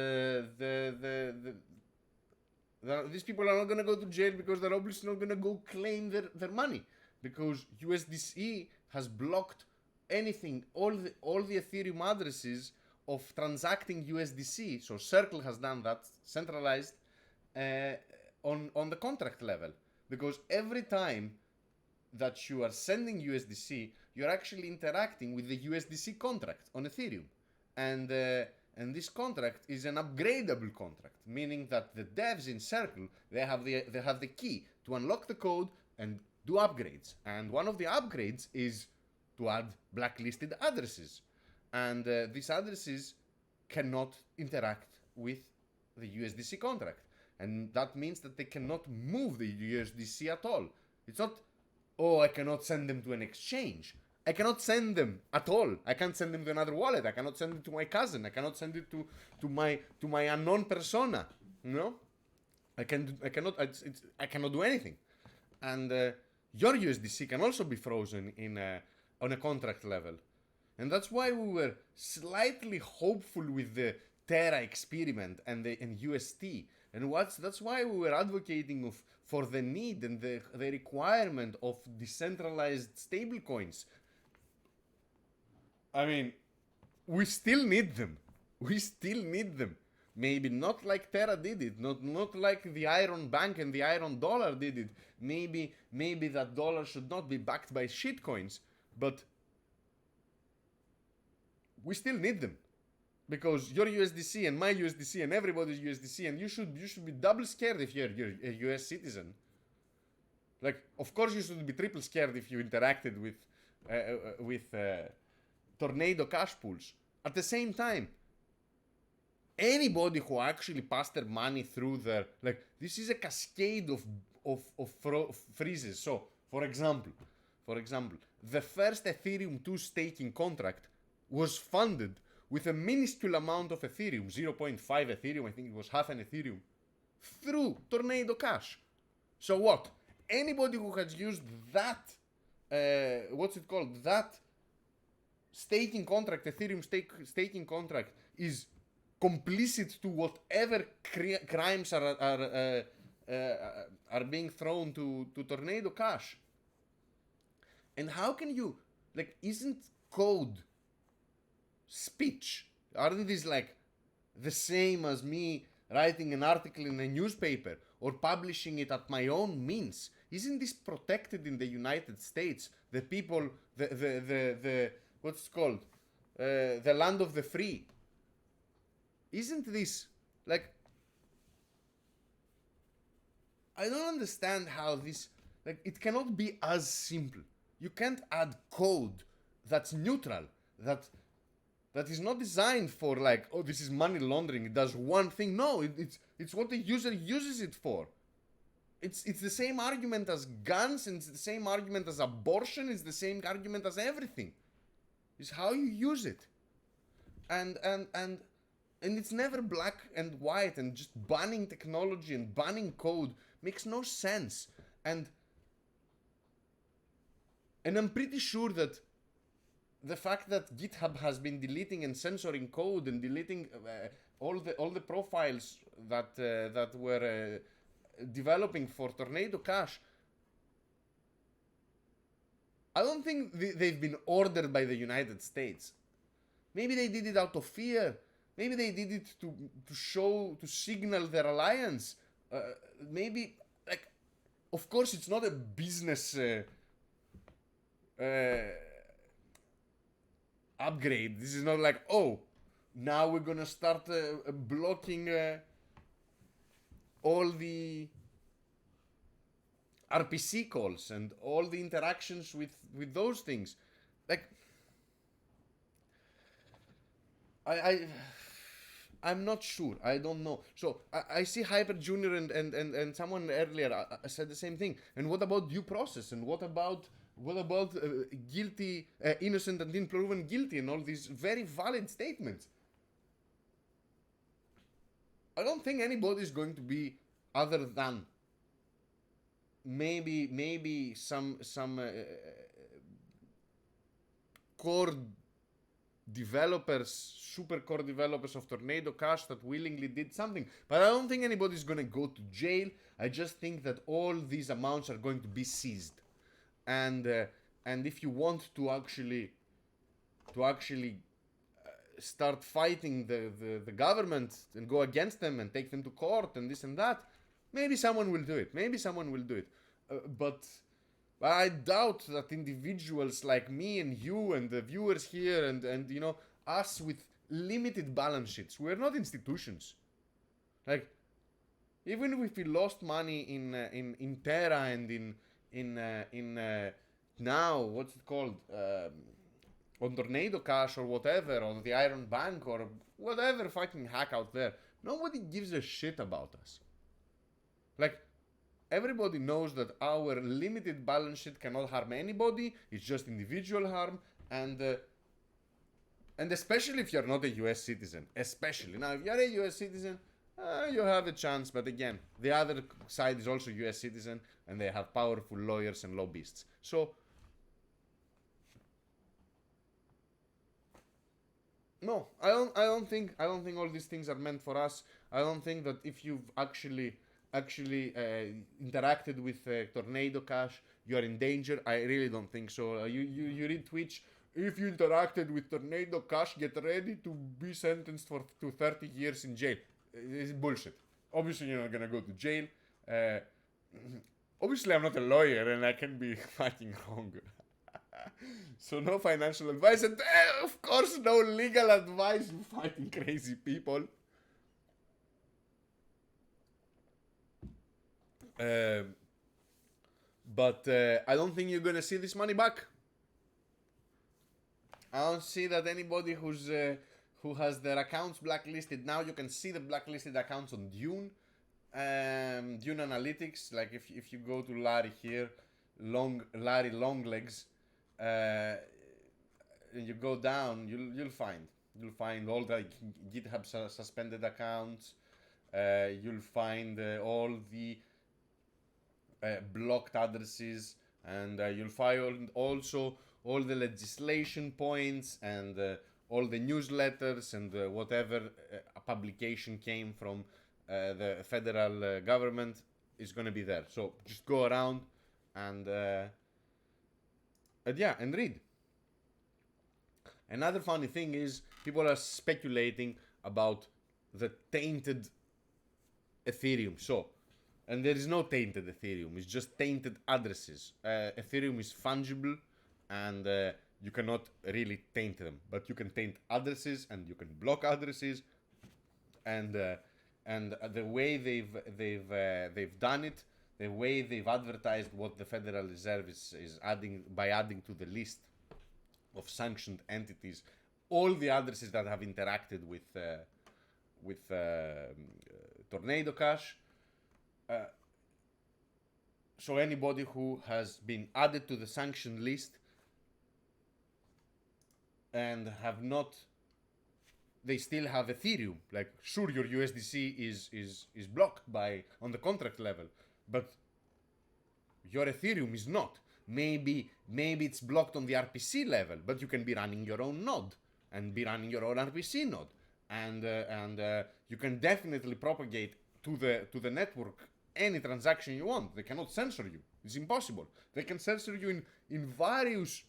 these people are not gonna go to jail because they're obviously not gonna go claim their money, because USDC has blocked anything, all the Ethereum addresses of transacting USDC. So Circle has done that, centralized, on the contract level, because every time that you are sending USDC, you're actually interacting with the USDC contract on Ethereum, and this contract is an upgradable contract, meaning that the devs in Circle, they have the key to unlock the code and do upgrades, and one of the upgrades is to add blacklisted addresses. And these addresses cannot interact with the USDC contract. And that means that they cannot move the USDC at all. It's not, oh, I cannot send them to an exchange. I cannot send them at all. I can't send them to another wallet. I cannot send it to my cousin. I cannot send it to my unknown persona. You know? I cannot do anything. And your USDC can also be frozen on a contract level. And that's why we were slightly hopeful with the Terra experiment and UST. And that's why we were advocating for the need and the requirement of decentralized stablecoins. I mean, we still need them. We still need them. Maybe not like Terra did it, not like the Iron Bank and the Iron Dollar did it. Maybe that dollar should not be backed by shitcoins, but we still need them, because your USDC and my USDC and everybody's USDC, and you should be double scared if you're a US citizen. Like, of course you should be triple scared if you interacted with Tornado Cash pools. At the same time, anybody who actually passed their money through their, like, this is a cascade of freezes. So, for example, the first Ethereum 2 staking contract was funded with a minuscule amount of Ethereum, 0.5 Ethereum, I think it was half an Ethereum, through Tornado Cash. So what? Anybody who has used that, that staking contract, Ethereum staking contract, is complicit to whatever crimes are being thrown to Tornado Cash. And how can you, like, isn't code speech? Aren't these like the same as me writing an article in a newspaper or publishing it at my own means? Isn't this protected in the United States? The people, the what's it called? The land of the free. Isn't this like? I don't understand how this, like, it cannot be as simple. You can't add code that's neutral, that is not designed for like, oh, this is money laundering. It does one thing. No, it's what the user uses it for. It's the same argument as guns, and it's the same argument as abortion. It's the same argument as everything. It's how you use it, and it's never black and white. And just banning technology and banning code makes no sense. And I'm pretty sure that the fact that GitHub has been deleting and censoring code and deleting all the profiles that were developing for Tornado Cash, I don't think they've been ordered by the United States. Maybe they did it out of fear. Maybe they did it to signal their alliance. Maybe, like, of course, it's not a business upgrade. This is not like, oh, now we're gonna start blocking all the RPC calls and all the interactions with those things. Like, I'm not sure. I don't know. So I see Hyper Junior and someone earlier said the same thing. And what about due process? And what about guilty, innocent until proven guilty, and all these very valid statements? I don't think anybody is going to be other than maybe some core developers, super core developers of Tornado Cash that willingly did something. But I don't think anybody's going to go to jail. I just think that all these amounts are going to be seized. And if you want to actually start fighting the government and go against them and take them to court and this and that, maybe someone will do it. But I doubt that individuals like me and you and the viewers here and you know, us with limited balance sheets, we're not institutions. Like, even if we lost money in Terra and in now, what's it called, on Tornado Cash or whatever, on the Iron Bank or whatever fucking hack out there, nobody gives a shit about us. Like, everybody knows that our limited balance sheet cannot harm anybody. It's just individual harm, and especially if you're not a US citizen. Especially now, if you're a US citizen, you have a chance. But again, the other side is also US citizen, and they have powerful lawyers and lobbyists. So no, I don't think all these things are meant for us. I don't think that if you've actually interacted with Tornado Cash, you are in danger. I really don't think so. You read Twitch. If you interacted with Tornado Cash, get ready to be sentenced to 30 years in jail. It's bullshit. Obviously, you're not gonna go to jail. Obviously, I'm not a lawyer and I can be fucking wrong. So no financial advice, and of course no legal advice, you fucking crazy people. But I don't think you're gonna see this money back. I don't see that anybody who has their accounts blacklisted now. You can see the blacklisted accounts on Dune, Dune Analytics. Like if you go to Larry here, Larry Longlegs, and you go down, you'll find all the GitHub suspended accounts. You'll find all the blocked addresses, and you'll find also all the legislation points and all the newsletters and whatever publication came from the federal government is going to be there. So just go around and read. Another funny thing is people are speculating about the tainted Ethereum. So, and there is no tainted Ethereum, it's just tainted addresses. Ethereum is fungible and you cannot really taint them, but you can taint addresses and you can block addresses, and the way they've done it, the way they've advertised what the Federal Reserve is adding by adding to the list of sanctioned entities all the addresses that have interacted with Tornado Cash. So anybody who has been added to the sanctioned list and have not, they still have Ethereum. Like, sure, your USDC is blocked by on the contract level, but your Ethereum is not. Maybe it's blocked on the RPC level, but you can be running your own node and be running your own RPC node, and you can definitely propagate to the network any transaction you want. They cannot censor you. It's impossible. They can censor you in various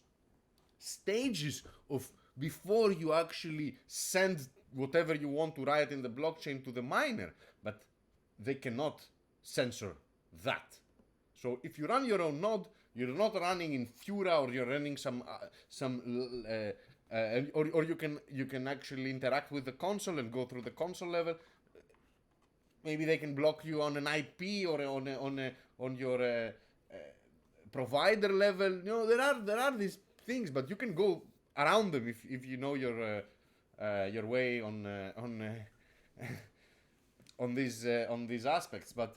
stages of before you actually send whatever you want to write in the blockchain to the miner, but they cannot censor that. So if you run your own node, you're not running in Fura, or you're running or you can actually interact with the console and go through the console level. Maybe they can block you on an IP or on your provider level. You know, there are these things, but you can go around them if you know your way on these aspects. But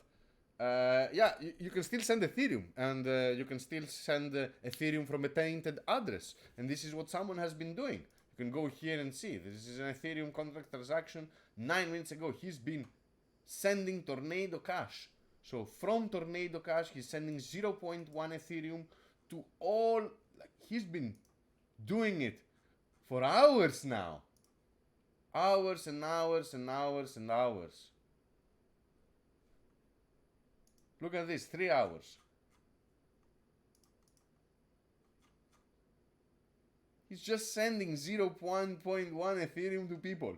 yeah, you can still send Ethereum, and you can still send Ethereum from a tainted address, and this is what someone has been doing. You can go here and see. This is an Ethereum contract transaction 9 minutes ago. He's been sending Tornado Cash. So from Tornado Cash, he's sending 0.1 Ethereum to all. Like, he's been doing it for hours now. Hours and hours and hours and hours. Look at this, 3 hours. He's just sending 0.1 Ethereum to people.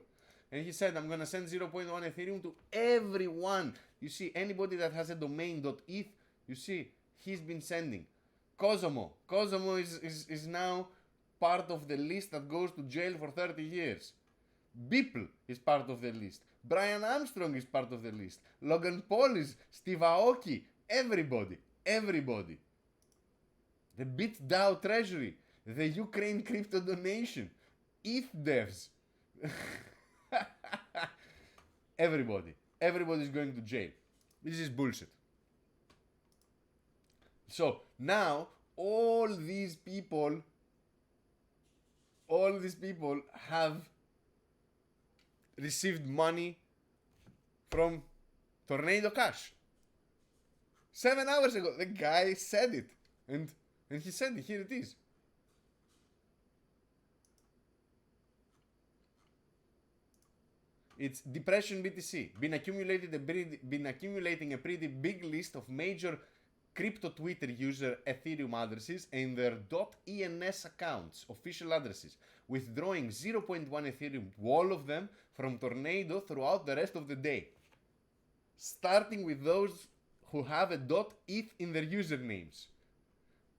And he said, I'm going to send 0.1 Ethereum to everyone. You see, anybody that has a domain.eth, you see, he's been sending. Kosomo is now part of the list that goes to jail for 30 years. Beeple is part of the list. Brian Armstrong is part of the list. Logan Paul is, Steve Aoki, everybody. The BitDAO Treasury, the Ukraine crypto donation, ETH devs. Everybody's going to jail. This is bullshit. So now all these people have received money from Tornado Cash. 7 hours ago, the guy said it, and he said it. Here it is. It's Depression BTC. Been accumulating a pretty big list of major crypto Twitter user Ethereum addresses and their .ens accounts, official addresses, withdrawing 0.1 Ethereum to all of them from Tornado throughout the rest of the day. Starting with those who have a .eth in their usernames.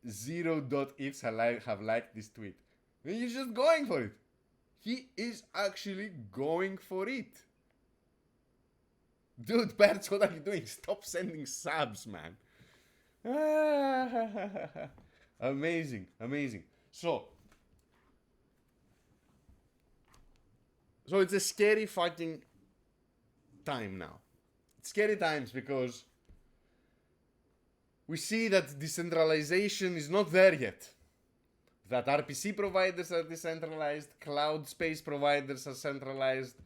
0.eths have liked this tweet. He's just going for it. He is actually going for it. Dude, Perch, what are you doing? Stop sending subs, man. Amazing. So it's a scary fucking time now. It's scary times because we see that decentralization is not there yet. That RPC providers are decentralized, cloud space providers are centralized,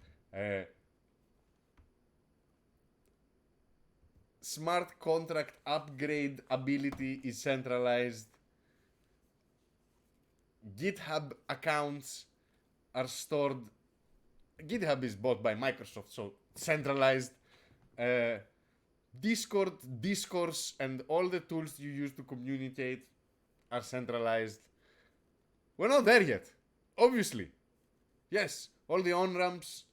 smart contract upgrade ability is centralized, GitHub accounts are stored. GitHub is bought by Microsoft, so centralized. Discord, Discourse, and all the tools you use to communicate are centralized. We're not there yet. Obviously. Yes, all the on-ramps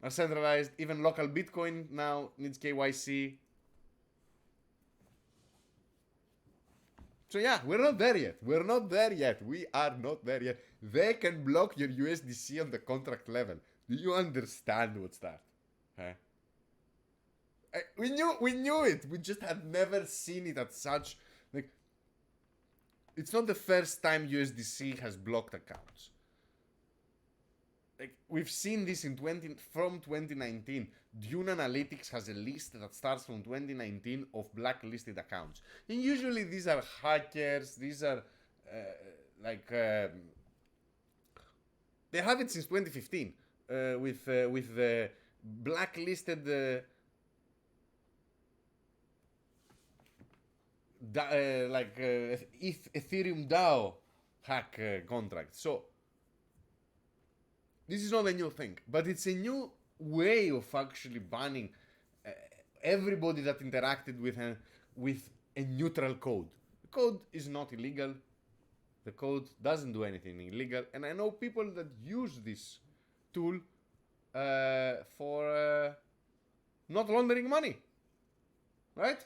are centralized. Even local Bitcoin now needs KYC. So yeah, we're not there yet. We're not there yet. We are not there yet. They can block your USDC on the contract level. Do you understand what's that? Huh? We knew it. We just had never seen it at such like. It's not the first time USDC has blocked accounts. Like we've seen this from 2019. Dune Analytics has a list that starts from 2019 of blacklisted accounts, and usually these are hackers. These are they have it since 2015 with the blacklisted Ethereum DAO hack contract. So this is not a new thing, but it's a new way of actually banning everybody that interacted with a neutral code. The code is not illegal. The code doesn't do anything illegal, and I know people that use this tool for not laundering money, right?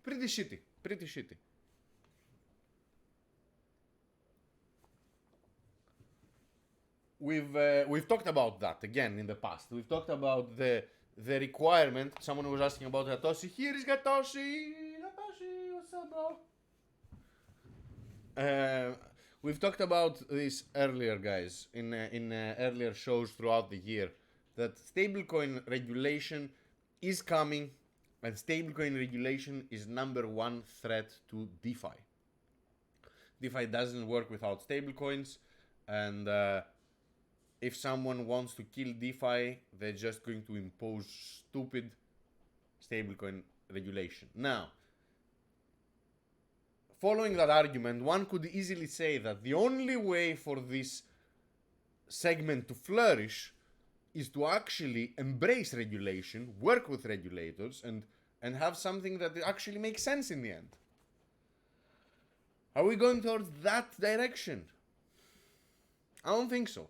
Pretty shitty. We've talked about that again in the past. We've talked about the requirement. Someone was asking about Hatoshi. Here is Hatoshi. Hatoshi, what's up, bro? We've talked about this earlier, guys, in earlier shows throughout the year. That stablecoin regulation is coming, and stablecoin regulation is #1 threat to DeFi. DeFi doesn't work without stablecoins, and if someone wants to kill DeFi, they're just going to impose stupid stablecoin regulation. Now, following that argument, one could easily say that the only way for this segment to flourish is to actually embrace regulation, work with regulators, and have something that actually makes sense in the end. Are we going towards that direction? I don't think so.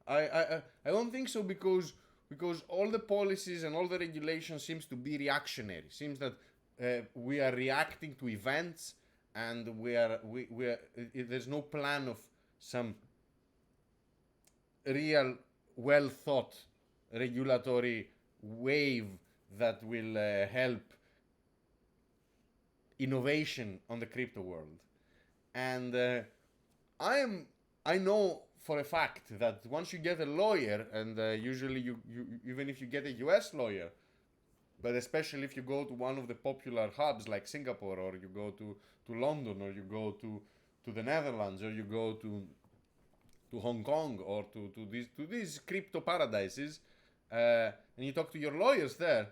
I don't think so because all the policies and all the regulations seems to be reactionary. Seems that we are reacting to events, and there's no plan of some real well thought regulatory wave that will help innovation on the crypto world. And I know for a fact that once you get a lawyer, and usually you even if you get a US lawyer, but especially if you go to one of the popular hubs like Singapore, or you go to London, or you go to the Netherlands, or you go to Hong Kong, or to these crypto paradises, and you talk to your lawyers there,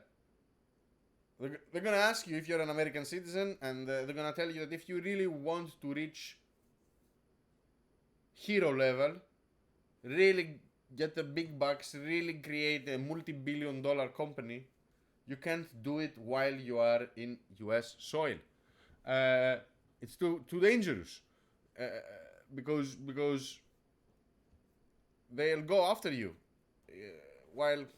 they're gonna ask you if you're an American citizen, and they're gonna tell you that if you really want to reach hero level, really get the big bucks, really create a multi-billion-dollar company, you can't do it while you are in US soil. It's too dangerous, because they'll go after you, while if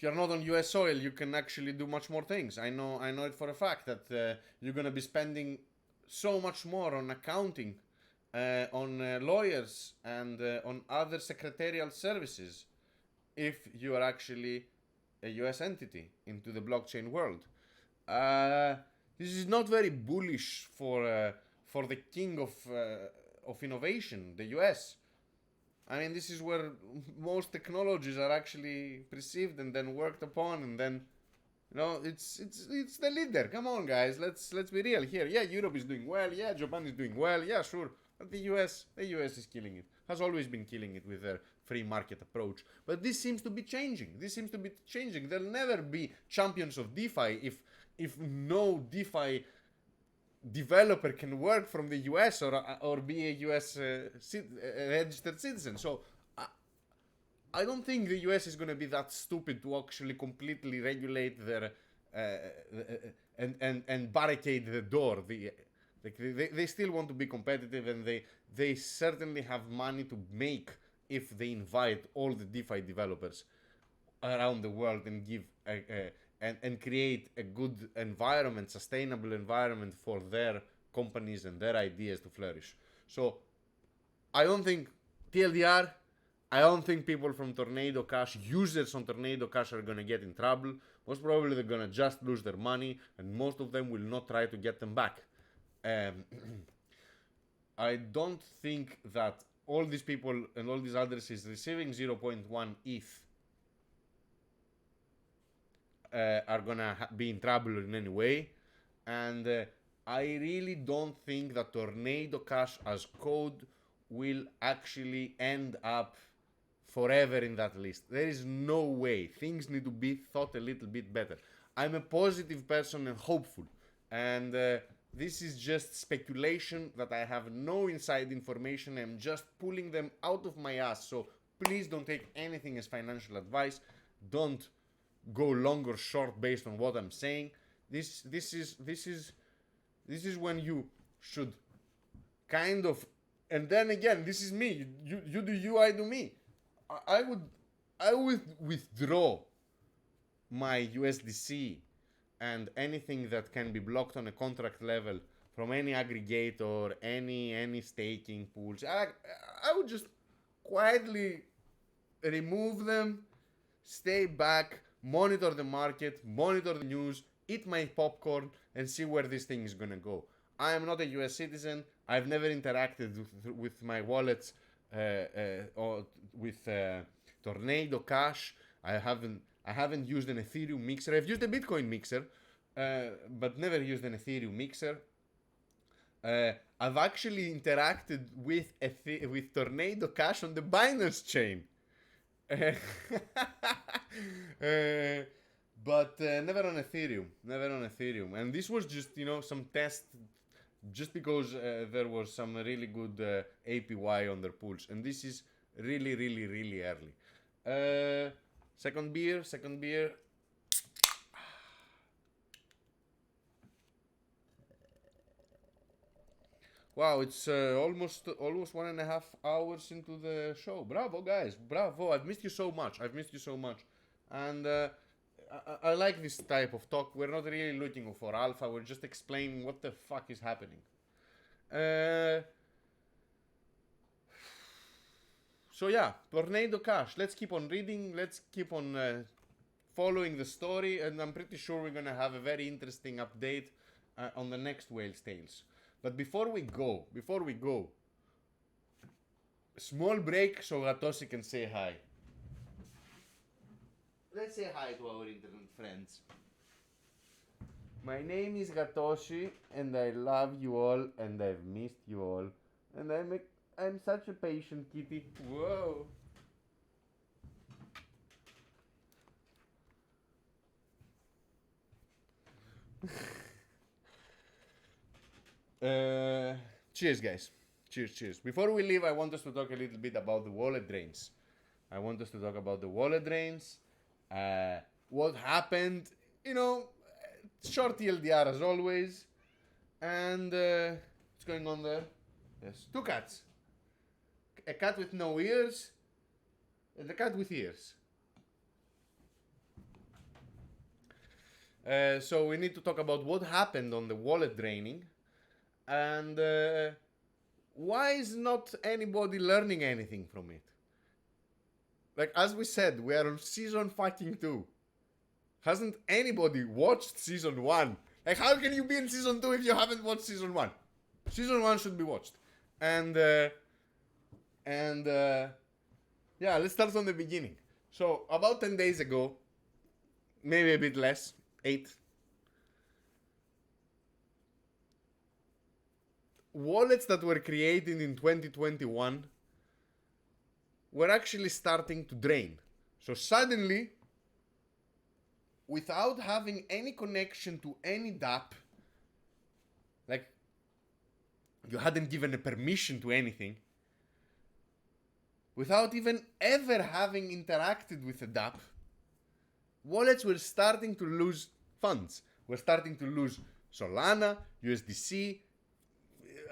you're not on US soil, you can actually do much more things. I know it for a fact that you're gonna be spending so much more on accounting, on lawyers, and on other secretarial services if you are actually a US entity into the blockchain world. This is not very bullish for the king of innovation, the US. I mean, this is where most technologies are actually perceived and then worked upon, and then it's the leader. Come on, guys, let's be real here. Yeah, Europe is doing well. Yeah, Japan is doing well. Yeah, sure. But the US is killing it. Has always been killing it with their free market approach. But this seems to be changing. There'll never be champions of DeFi if no DeFi developer can work from the US or be a US registered citizen. So I don't think the US is going to be that stupid to actually completely regulate their and barricade the door. They still want to be competitive, and they certainly have money to make if they invite all the DeFi developers around the world and give and create a good environment, sustainable environment for their companies and their ideas to flourish. So I don't think TLDR, I don't think people from Tornado Cash, users on Tornado Cash, are gonna get in trouble. Most probably they're gonna just lose their money, and most of them will not try to get them back. I don't think that all these people and all these addresses receiving 0.1 ETH are gonna be in trouble in any way, and I really don't think that Tornado Cash as code will actually end up forever in that list. There is no way. Things need to be thought a little bit better. I'm a positive person and hopeful, and this is just speculation that I have no inside information. I'm just pulling them out of my ass. So please don't take anything as financial advice. Don't go long or short based on what I'm saying. This is when you should kind of, and then again, this is me. You do you, I do me. I would withdraw my USDC and anything that can be blocked on a contract level from any aggregator, any staking pools. I would just quietly remove them, stay back, monitor the market, monitor the news, eat my popcorn, and see where this thing is gonna go. I am not a US citizen. I've never interacted with my wallets or with Tornado Cash. I haven't used an Ethereum mixer. I've used a Bitcoin mixer, but never used an Ethereum mixer. I've actually interacted with Tornado Cash on the Binance chain. But never on Ethereum. And this was just, some test, just because there was some really good APY on their pools. And this is really, really, really early. Second beer. Wow, it's almost 1.5 hours into the show. Bravo, guys. Bravo. I've missed you so much. And I like this type of talk. We're not really looking for alpha. We're just explaining what the fuck is happening. So yeah, Tornado Cash. Let's keep on reading. Let's keep on following the story. And I'm pretty sure we're going to have a very interesting update on the next Whale's Tales. But before we go, small break so Gatosi can say hi. Let's say hi to our internet friends. My name is Gatoshi, and I love you all, and I've missed you all, and I'm such a patient kitty. Whoa. Cheers, guys. Cheers. Before we leave, I want us to talk a little bit about the wallet drains. What happened, short TLDR as always. And what's going on there? Yes, two cats. A cat with no ears and a cat with ears. So we need to talk about what happened on the wallet draining. And why is not anybody learning anything from it? Like, as we said, we are on season fucking 2. Hasn't anybody watched season 1? Like, how can you be in season 2 if you haven't watched season 1? Season 1 should be watched. And yeah, let's start from the beginning. So, about 10 days ago, maybe a bit less, 8, wallets that were created in 2021 were actually starting to drain. So suddenly, without having any connection to any DApp, like you hadn't given a permission to anything, without even ever having interacted with a DApp, wallets were starting to lose funds. We're starting to lose Solana, USDC.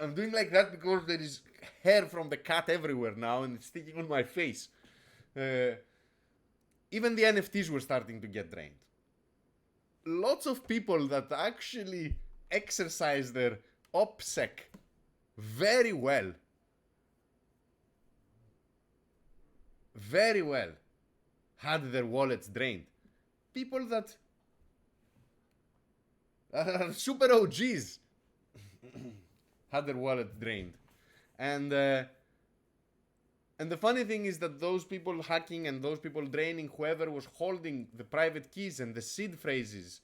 I'm doing like that because there is hair from the cat everywhere now and it's sticking on my face. Even the NFTs were starting to get drained. Lots of people that actually exercise their OPSEC very well had their wallets drained. People that are super OGs had their wallet drained. And the funny thing is that those people hacking and those people draining whoever was holding the private keys and the seed phrases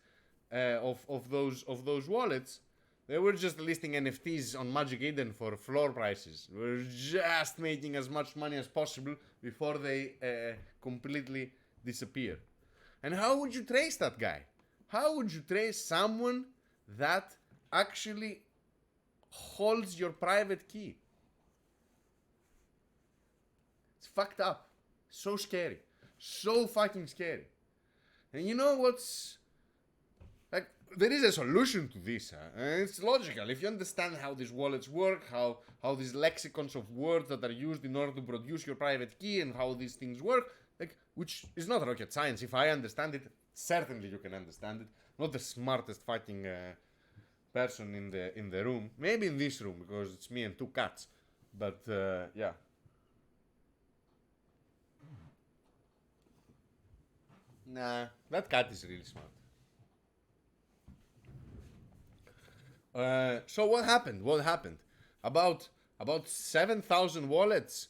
of those wallets, they were just listing NFTs on Magic Eden for floor prices. They were just making as much money as possible before they completely disappear. And how would you trace that guy? How would you trace someone that actually holds your private key? It's fucked up. So scary. So fucking scary. And you know what's... Like, there is a solution to this, and it's logical. If you understand how these wallets work, how these lexicons of words that are used in order to produce your private key and how these things work, like, which is not rocket science. If I understand it, certainly you can understand it. Not the smartest fucking person in the room. Maybe in this room, because it's me and two cats. But, yeah. Nah, that cat is really smart. So what happened? About 7,000 wallets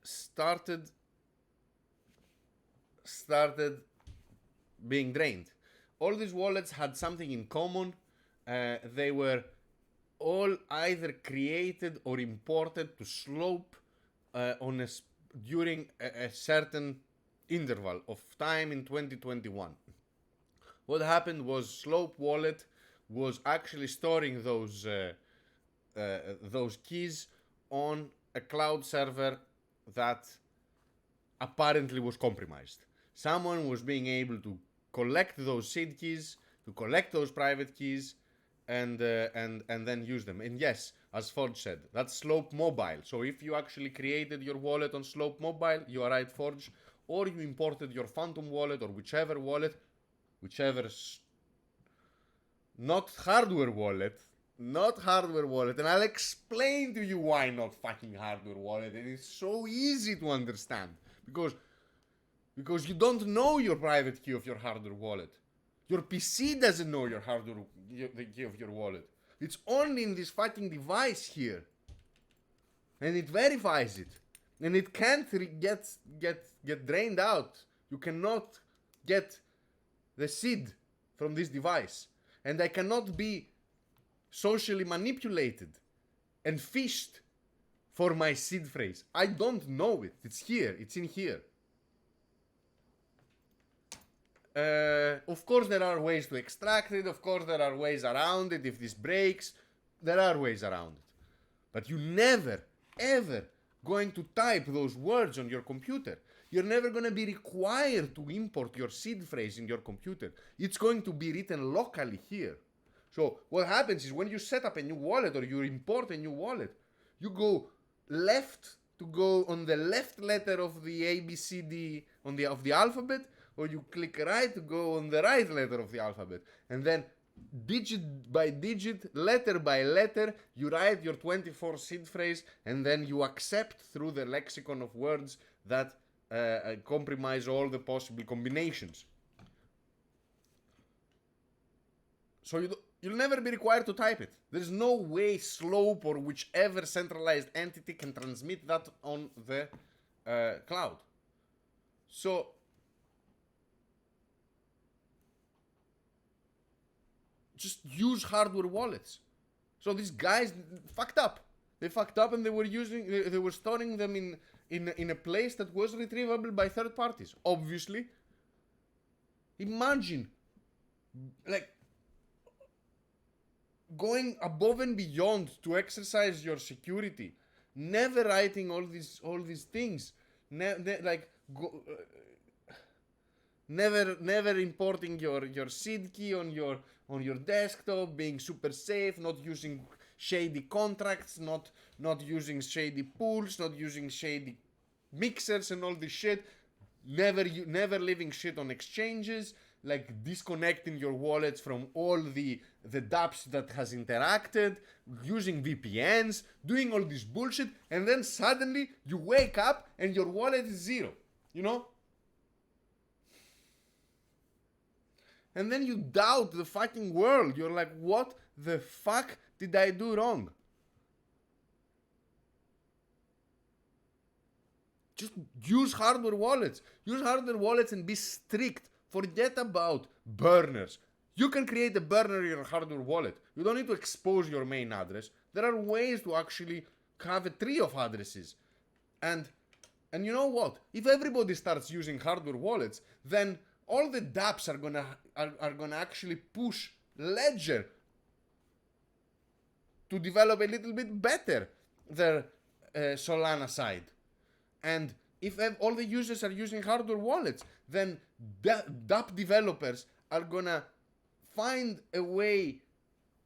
started being drained. All these wallets had something in common. They were all either created or imported to Slope during a certain interval of time in 2021. What happened was Slope Wallet was actually storing those keys on a cloud server that apparently was compromised. Someone was being able to collect those seed keys, to collect those private keys, and then use them. And yes, as Forge said, that's Slope Mobile. So if you actually created your wallet on Slope Mobile, you are right, Forge, or you imported your Phantom wallet or whichever wallet, not hardware wallet, and I'll explain to you why not fucking hardware wallet, and it's so easy to understand, because you don't know your private key of your hardware wallet. Your PC doesn't know the key of your wallet. It's only in this fucking device here, and it verifies it, and it can't get drained out. You cannot get the seed from this device. And I cannot be socially manipulated and fished for my seed phrase. I don't know it. It's here. It's in here. Of course, there are ways to extract it. Of course, there are ways around it. If this breaks, there are ways around it. But you never, ever going to type those words on your computer. You're never going to be required to import your seed phrase in your computer. It's going to be written locally here. So what happens is when you set up a new wallet or you import a new wallet, you go left to go on the left letter of the ABCD of the alphabet, or you click right to go on the right letter of the alphabet. And then digit by digit, letter by letter, you write your 24 seed phrase, and then you accept through the lexicon of words that compromise all the possible combinations. So you'll never be required to type it. There's no way Slope or whichever centralized entity can transmit that on the cloud. So just use hardware wallets. So these guys fucked up. They fucked up, and they were storing them in a place that was retrievable by third parties. Obviously, imagine, like, going above and beyond to exercise your security, never writing all these things, never importing your seed key on your desktop, being super safe, not using shady contracts, not using shady pools, not using shady mixers and all this shit. Never leaving shit on exchanges, like disconnecting your wallets from all the dApps that has interacted, using VPNs, doing all this bullshit, and then suddenly you wake up and your wallet is zero, you know? And then you doubt the fucking world. You're like, what the fuck did I do wrong? Just use hardware wallets. Use hardware wallets and be strict. Forget about burners. You can create a burner in your hardware wallet. You don't need to expose your main address. There are ways to actually have a tree of addresses. And you know what? If everybody starts using hardware wallets, then all the dApps are gonna actually push Ledger to develop a little bit better their Solana side. And if all the users are using hardware wallets, then dApp developers are gonna find a way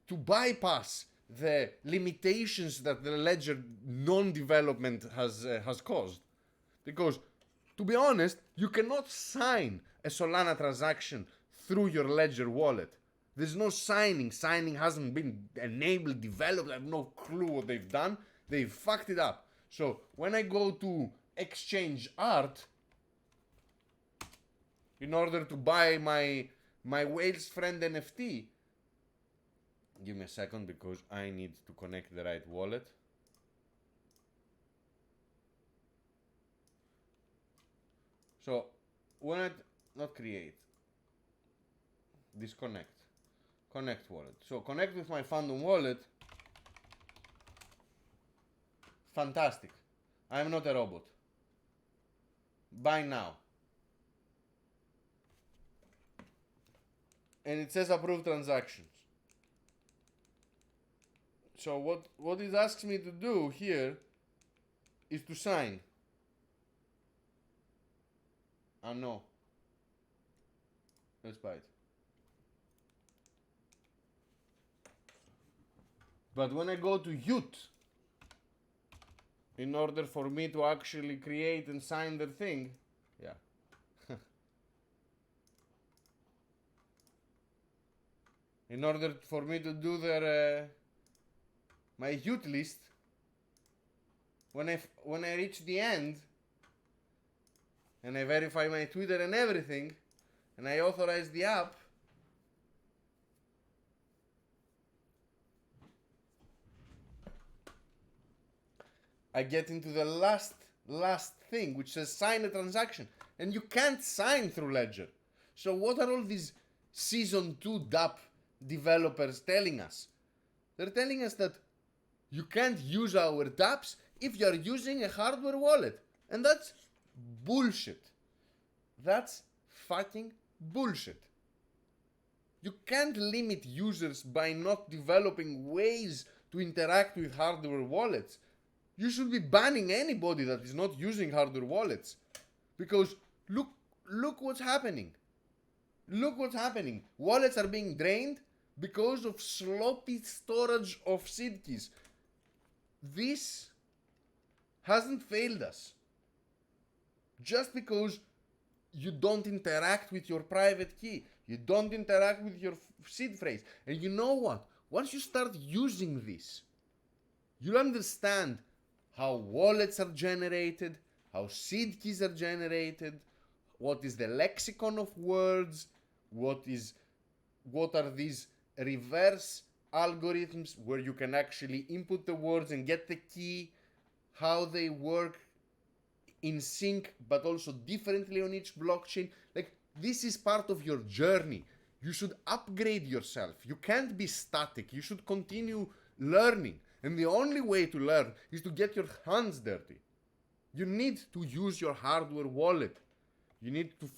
to bypass the limitations that the Ledger non-development has caused. Because, to be honest, you cannot sign a Solana transaction through your Ledger wallet. There's no signing. Signing hasn't been enabled, developed. I have no clue what they've done. They've fucked it up. So when I go to exchange art in order to buy my Whale's Friend NFT, give me a second because I need to connect the right wallet. So when I not create, disconnect, connect wallet. So connect with my Phantom wallet. Fantastic. I am not a robot. Buy now. And it says approve transactions. So what it asks me to do here is to sign. Ah no. Let's buy it. But when I go to Ute, in order for me to actually create and sign the thing, yeah. In order for me to do their my Ute list, when I reach the end and I verify my Twitter and everything, and I authorize the app, I get into the last thing, which says sign a transaction, and you can't sign through Ledger. So what are all these season 2 dApp developers telling us? They're telling us that you can't use our dApps if you're using a hardware wallet, and that's bullshit. That's fucking bullshit. You can't limit users by not developing ways to interact with hardware wallets. You should be banning anybody that is not using hardware wallets. Because look what's happening. Look what's happening. Wallets are being drained because of sloppy storage of seed keys. This hasn't failed us. Just because you don't interact with your private key, you don't interact with your seed phrase. And you know what? Once you start using this, you'll understand how wallets are generated, how seed keys are generated, what is the lexicon of words, what are these reverse algorithms where you can actually input the words and get the key, how they work in sync but also differently on each blockchain. Like, this is part of your journey. You should upgrade yourself. You can't be static. You should continue learning. And the only way to learn is to get your hands dirty. You need to use your hardware wallet. You need to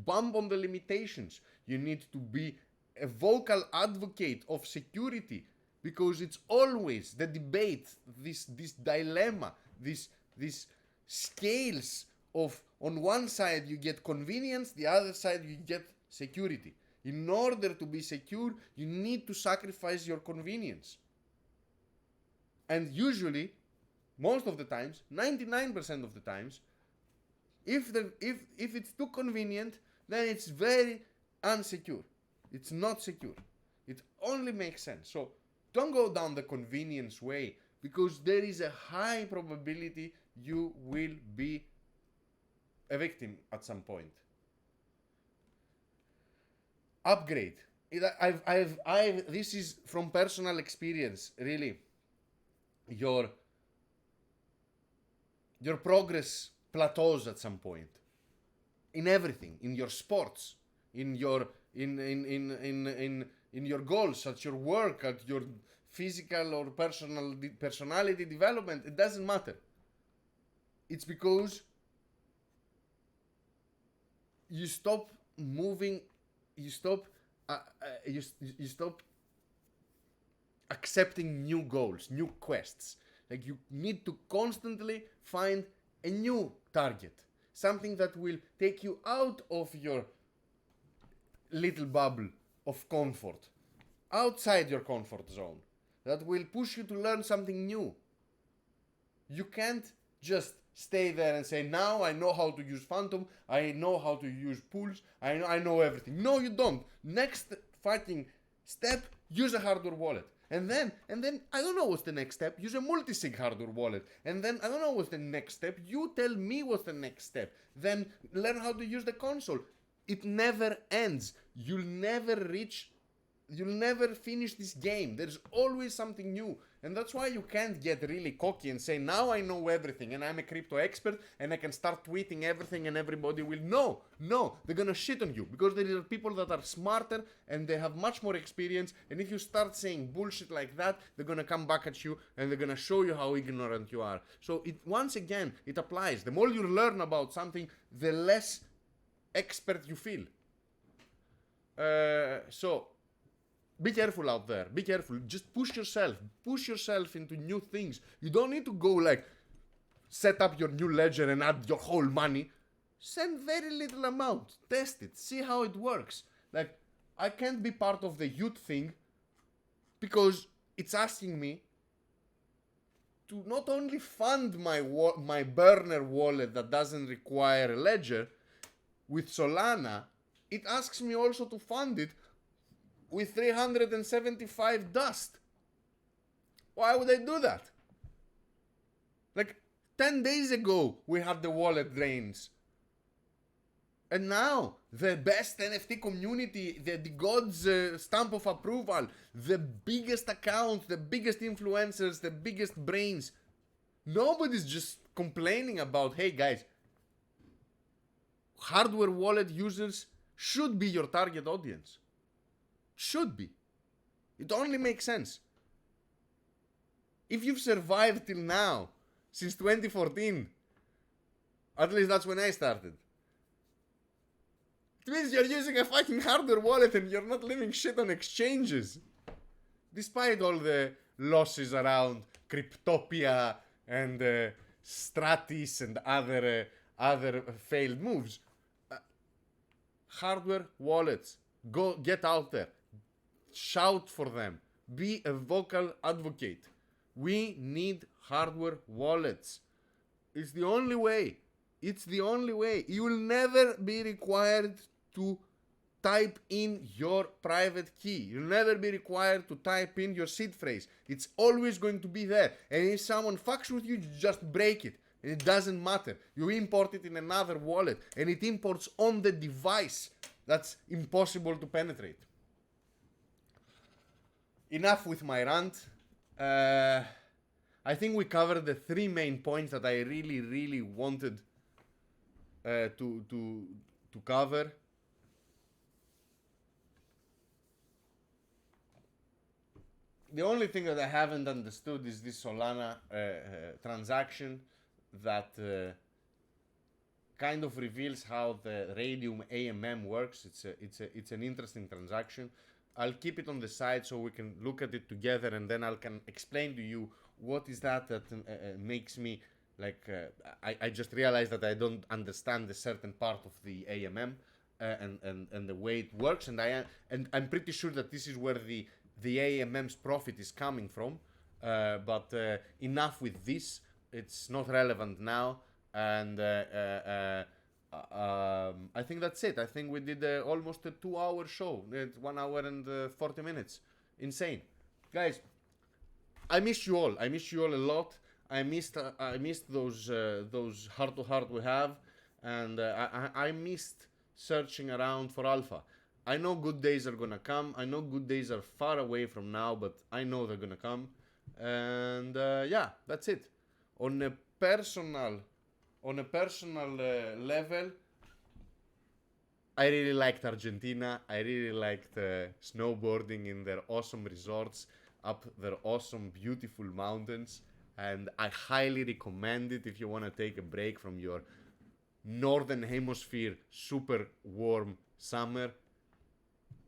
bump on the limitations. You need to be a vocal advocate of security, because it's always the debate, this dilemma, these scales of, on one side you get convenience, the other side you get security. In order to be secure, you need to sacrifice your convenience. And usually, most of the times, 99% of the times, if it's too convenient, then it's very unsecure. It's not secure. It only makes sense. So don't go down the convenience way, because there is a high probability you will be a victim at some point. Upgrade. This is from personal experience, really. Your progress plateaus at some point. In everything, in your sports, in your goals, at your work, at your physical or personality development. It doesn't matter. It's because you stop moving. You stop accepting new goals, new quests. Like, you need to constantly find a new target, something that will take you out of your little bubble of comfort, outside your comfort zone, that will push you to learn something new. You can't just stay there and say, now I know how to use Phantom, I know how to use pools, I know everything. No, you don't. Next fucking step, use a hardware wallet. And then I don't know what's the next step. Use a multi-sig hardware wallet. And then I don't know what's the next step. You tell me what's the next step. Then learn how to use the console. It never ends. You'll never finish this game. There's always something new. And that's why you can't get really cocky and say, now I know everything and I'm a crypto expert and I can start tweeting everything and everybody will. No, they're gonna shit on you, because there are people that are smarter and they have much more experience, and if you start saying bullshit like that, they're gonna come back at you and they're gonna show you how ignorant you are. So once again, it applies. The more you learn about something, the less expert you feel. So be careful out there. Be careful. Just push yourself. Push yourself into new things. You don't need to go like set up your new ledger and add your whole money. Send very little amount. Test it. See how it works. Like, I can't be part of the youth thing because it's asking me to not only fund my burner wallet that doesn't require a ledger with Solana, it asks me also to fund it with 375 dust. Why would I do that? Like, 10 days ago we had the wallet drains. And now, the best NFT community, the God's stamp of approval, the biggest accounts, the biggest influencers, the biggest brains. Nobody's just complaining about, hey guys, hardware wallet users should be your target audience. Should be. It only makes sense. If you've survived till now, since 2014, at least that's when I started, it means you're using a fucking hardware wallet and you're not leaving shit on exchanges. Despite all the losses around Cryptopia and Stratis and other failed moves. Hardware wallets. Go get out there. Shout for them. Be a vocal advocate. We need hardware wallets. It's the only way. It's the only way. You will never be required to type in your private key. You'll never be required to type in your seed phrase. It's always going to be there. And if someone fucks with you, you just break it. And it doesn't matter. You import it in another wallet and it imports on the device. That's impossible to penetrate. Enough with my rant. I think we covered the three main points that I really wanted to cover. The only thing that I haven't understood is this Solana transaction that kind of reveals how the Radium AMM works. It's an interesting transaction. I'll keep it on the side so we can look at it together, and then I can explain to you what is that makes me I just realized that I don't understand a certain part of the AMM and the way it works, and I'm pretty sure that this is where the AMM's profit is coming from. But enough with this. It's not relevant now, and I think that's it. I think we did almost a 2-hour show. It's 1 hour and 40 minutes. Insane, guys. I miss you all. I miss you all a lot. I missed those heart to heart we have, and I missed searching around for alpha. I know good days are gonna come. I know good days are far away from now, but I know they're gonna come. And yeah, that's it. On a personal level, I really liked Argentina. I really liked snowboarding in their awesome resorts up their awesome, beautiful mountains. And I highly recommend it if you want to take a break from your northern hemisphere super warm summer.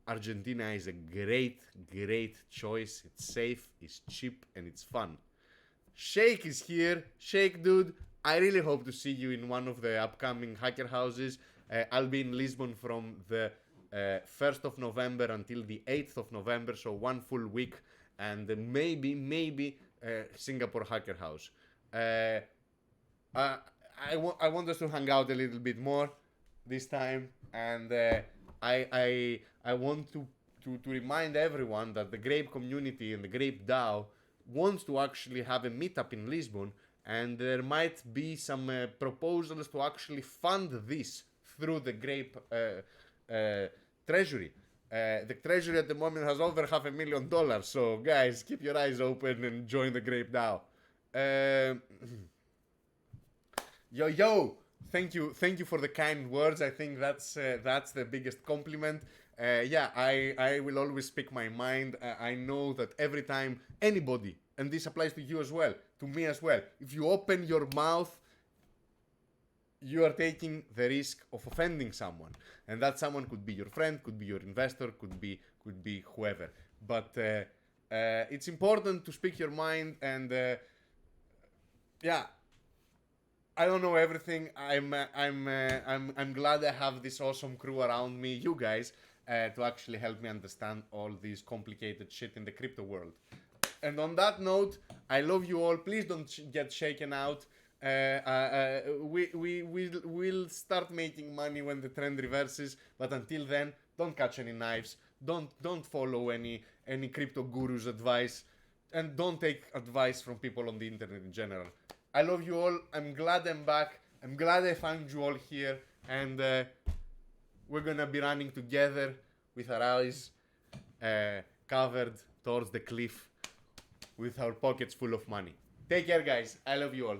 Argentina is a great choice. It's safe, it's cheap, and it's fun. Shake is here. Shake, dude. I really hope to see you in one of the upcoming hacker houses. I'll be in Lisbon from the 1st of November until the 8th of November, so 1 full week, and maybe Singapore hacker house. I want us to hang out a little bit more this time, and I want to remind everyone that the Grape community and the Grape DAO wants to actually have a meetup in Lisbon, and there might be some proposals to actually fund this through the Grape treasury. The treasury at the moment has over $500,000, so guys, keep your eyes open and join the Grape DAO. Yo, thank you for the kind words. I think that's the biggest compliment. Yeah, I will always speak my mind. I know that every time anybody, and this applies to you as well, to me as well, if you open your mouth, you are taking the risk of offending someone, and that someone could be your friend, could be your investor, could be whoever. But it's important to speak your mind, and yeah, I don't know everything. I'm glad I have this awesome crew around me, you guys, to actually help me understand all these complicated shit in the crypto world. And on that note, I love you all. Please don't get shaken out. We'll start making money when the trend reverses, but until then, don't catch any knives. Don't follow any crypto guru's advice, and don't take advice from people on the internet in general. I love you all. I'm glad I'm back. I'm glad I found you all here, and we're gonna be running together with our eyes covered towards the cliff with our pockets full of money. Take care, guys. I love you all.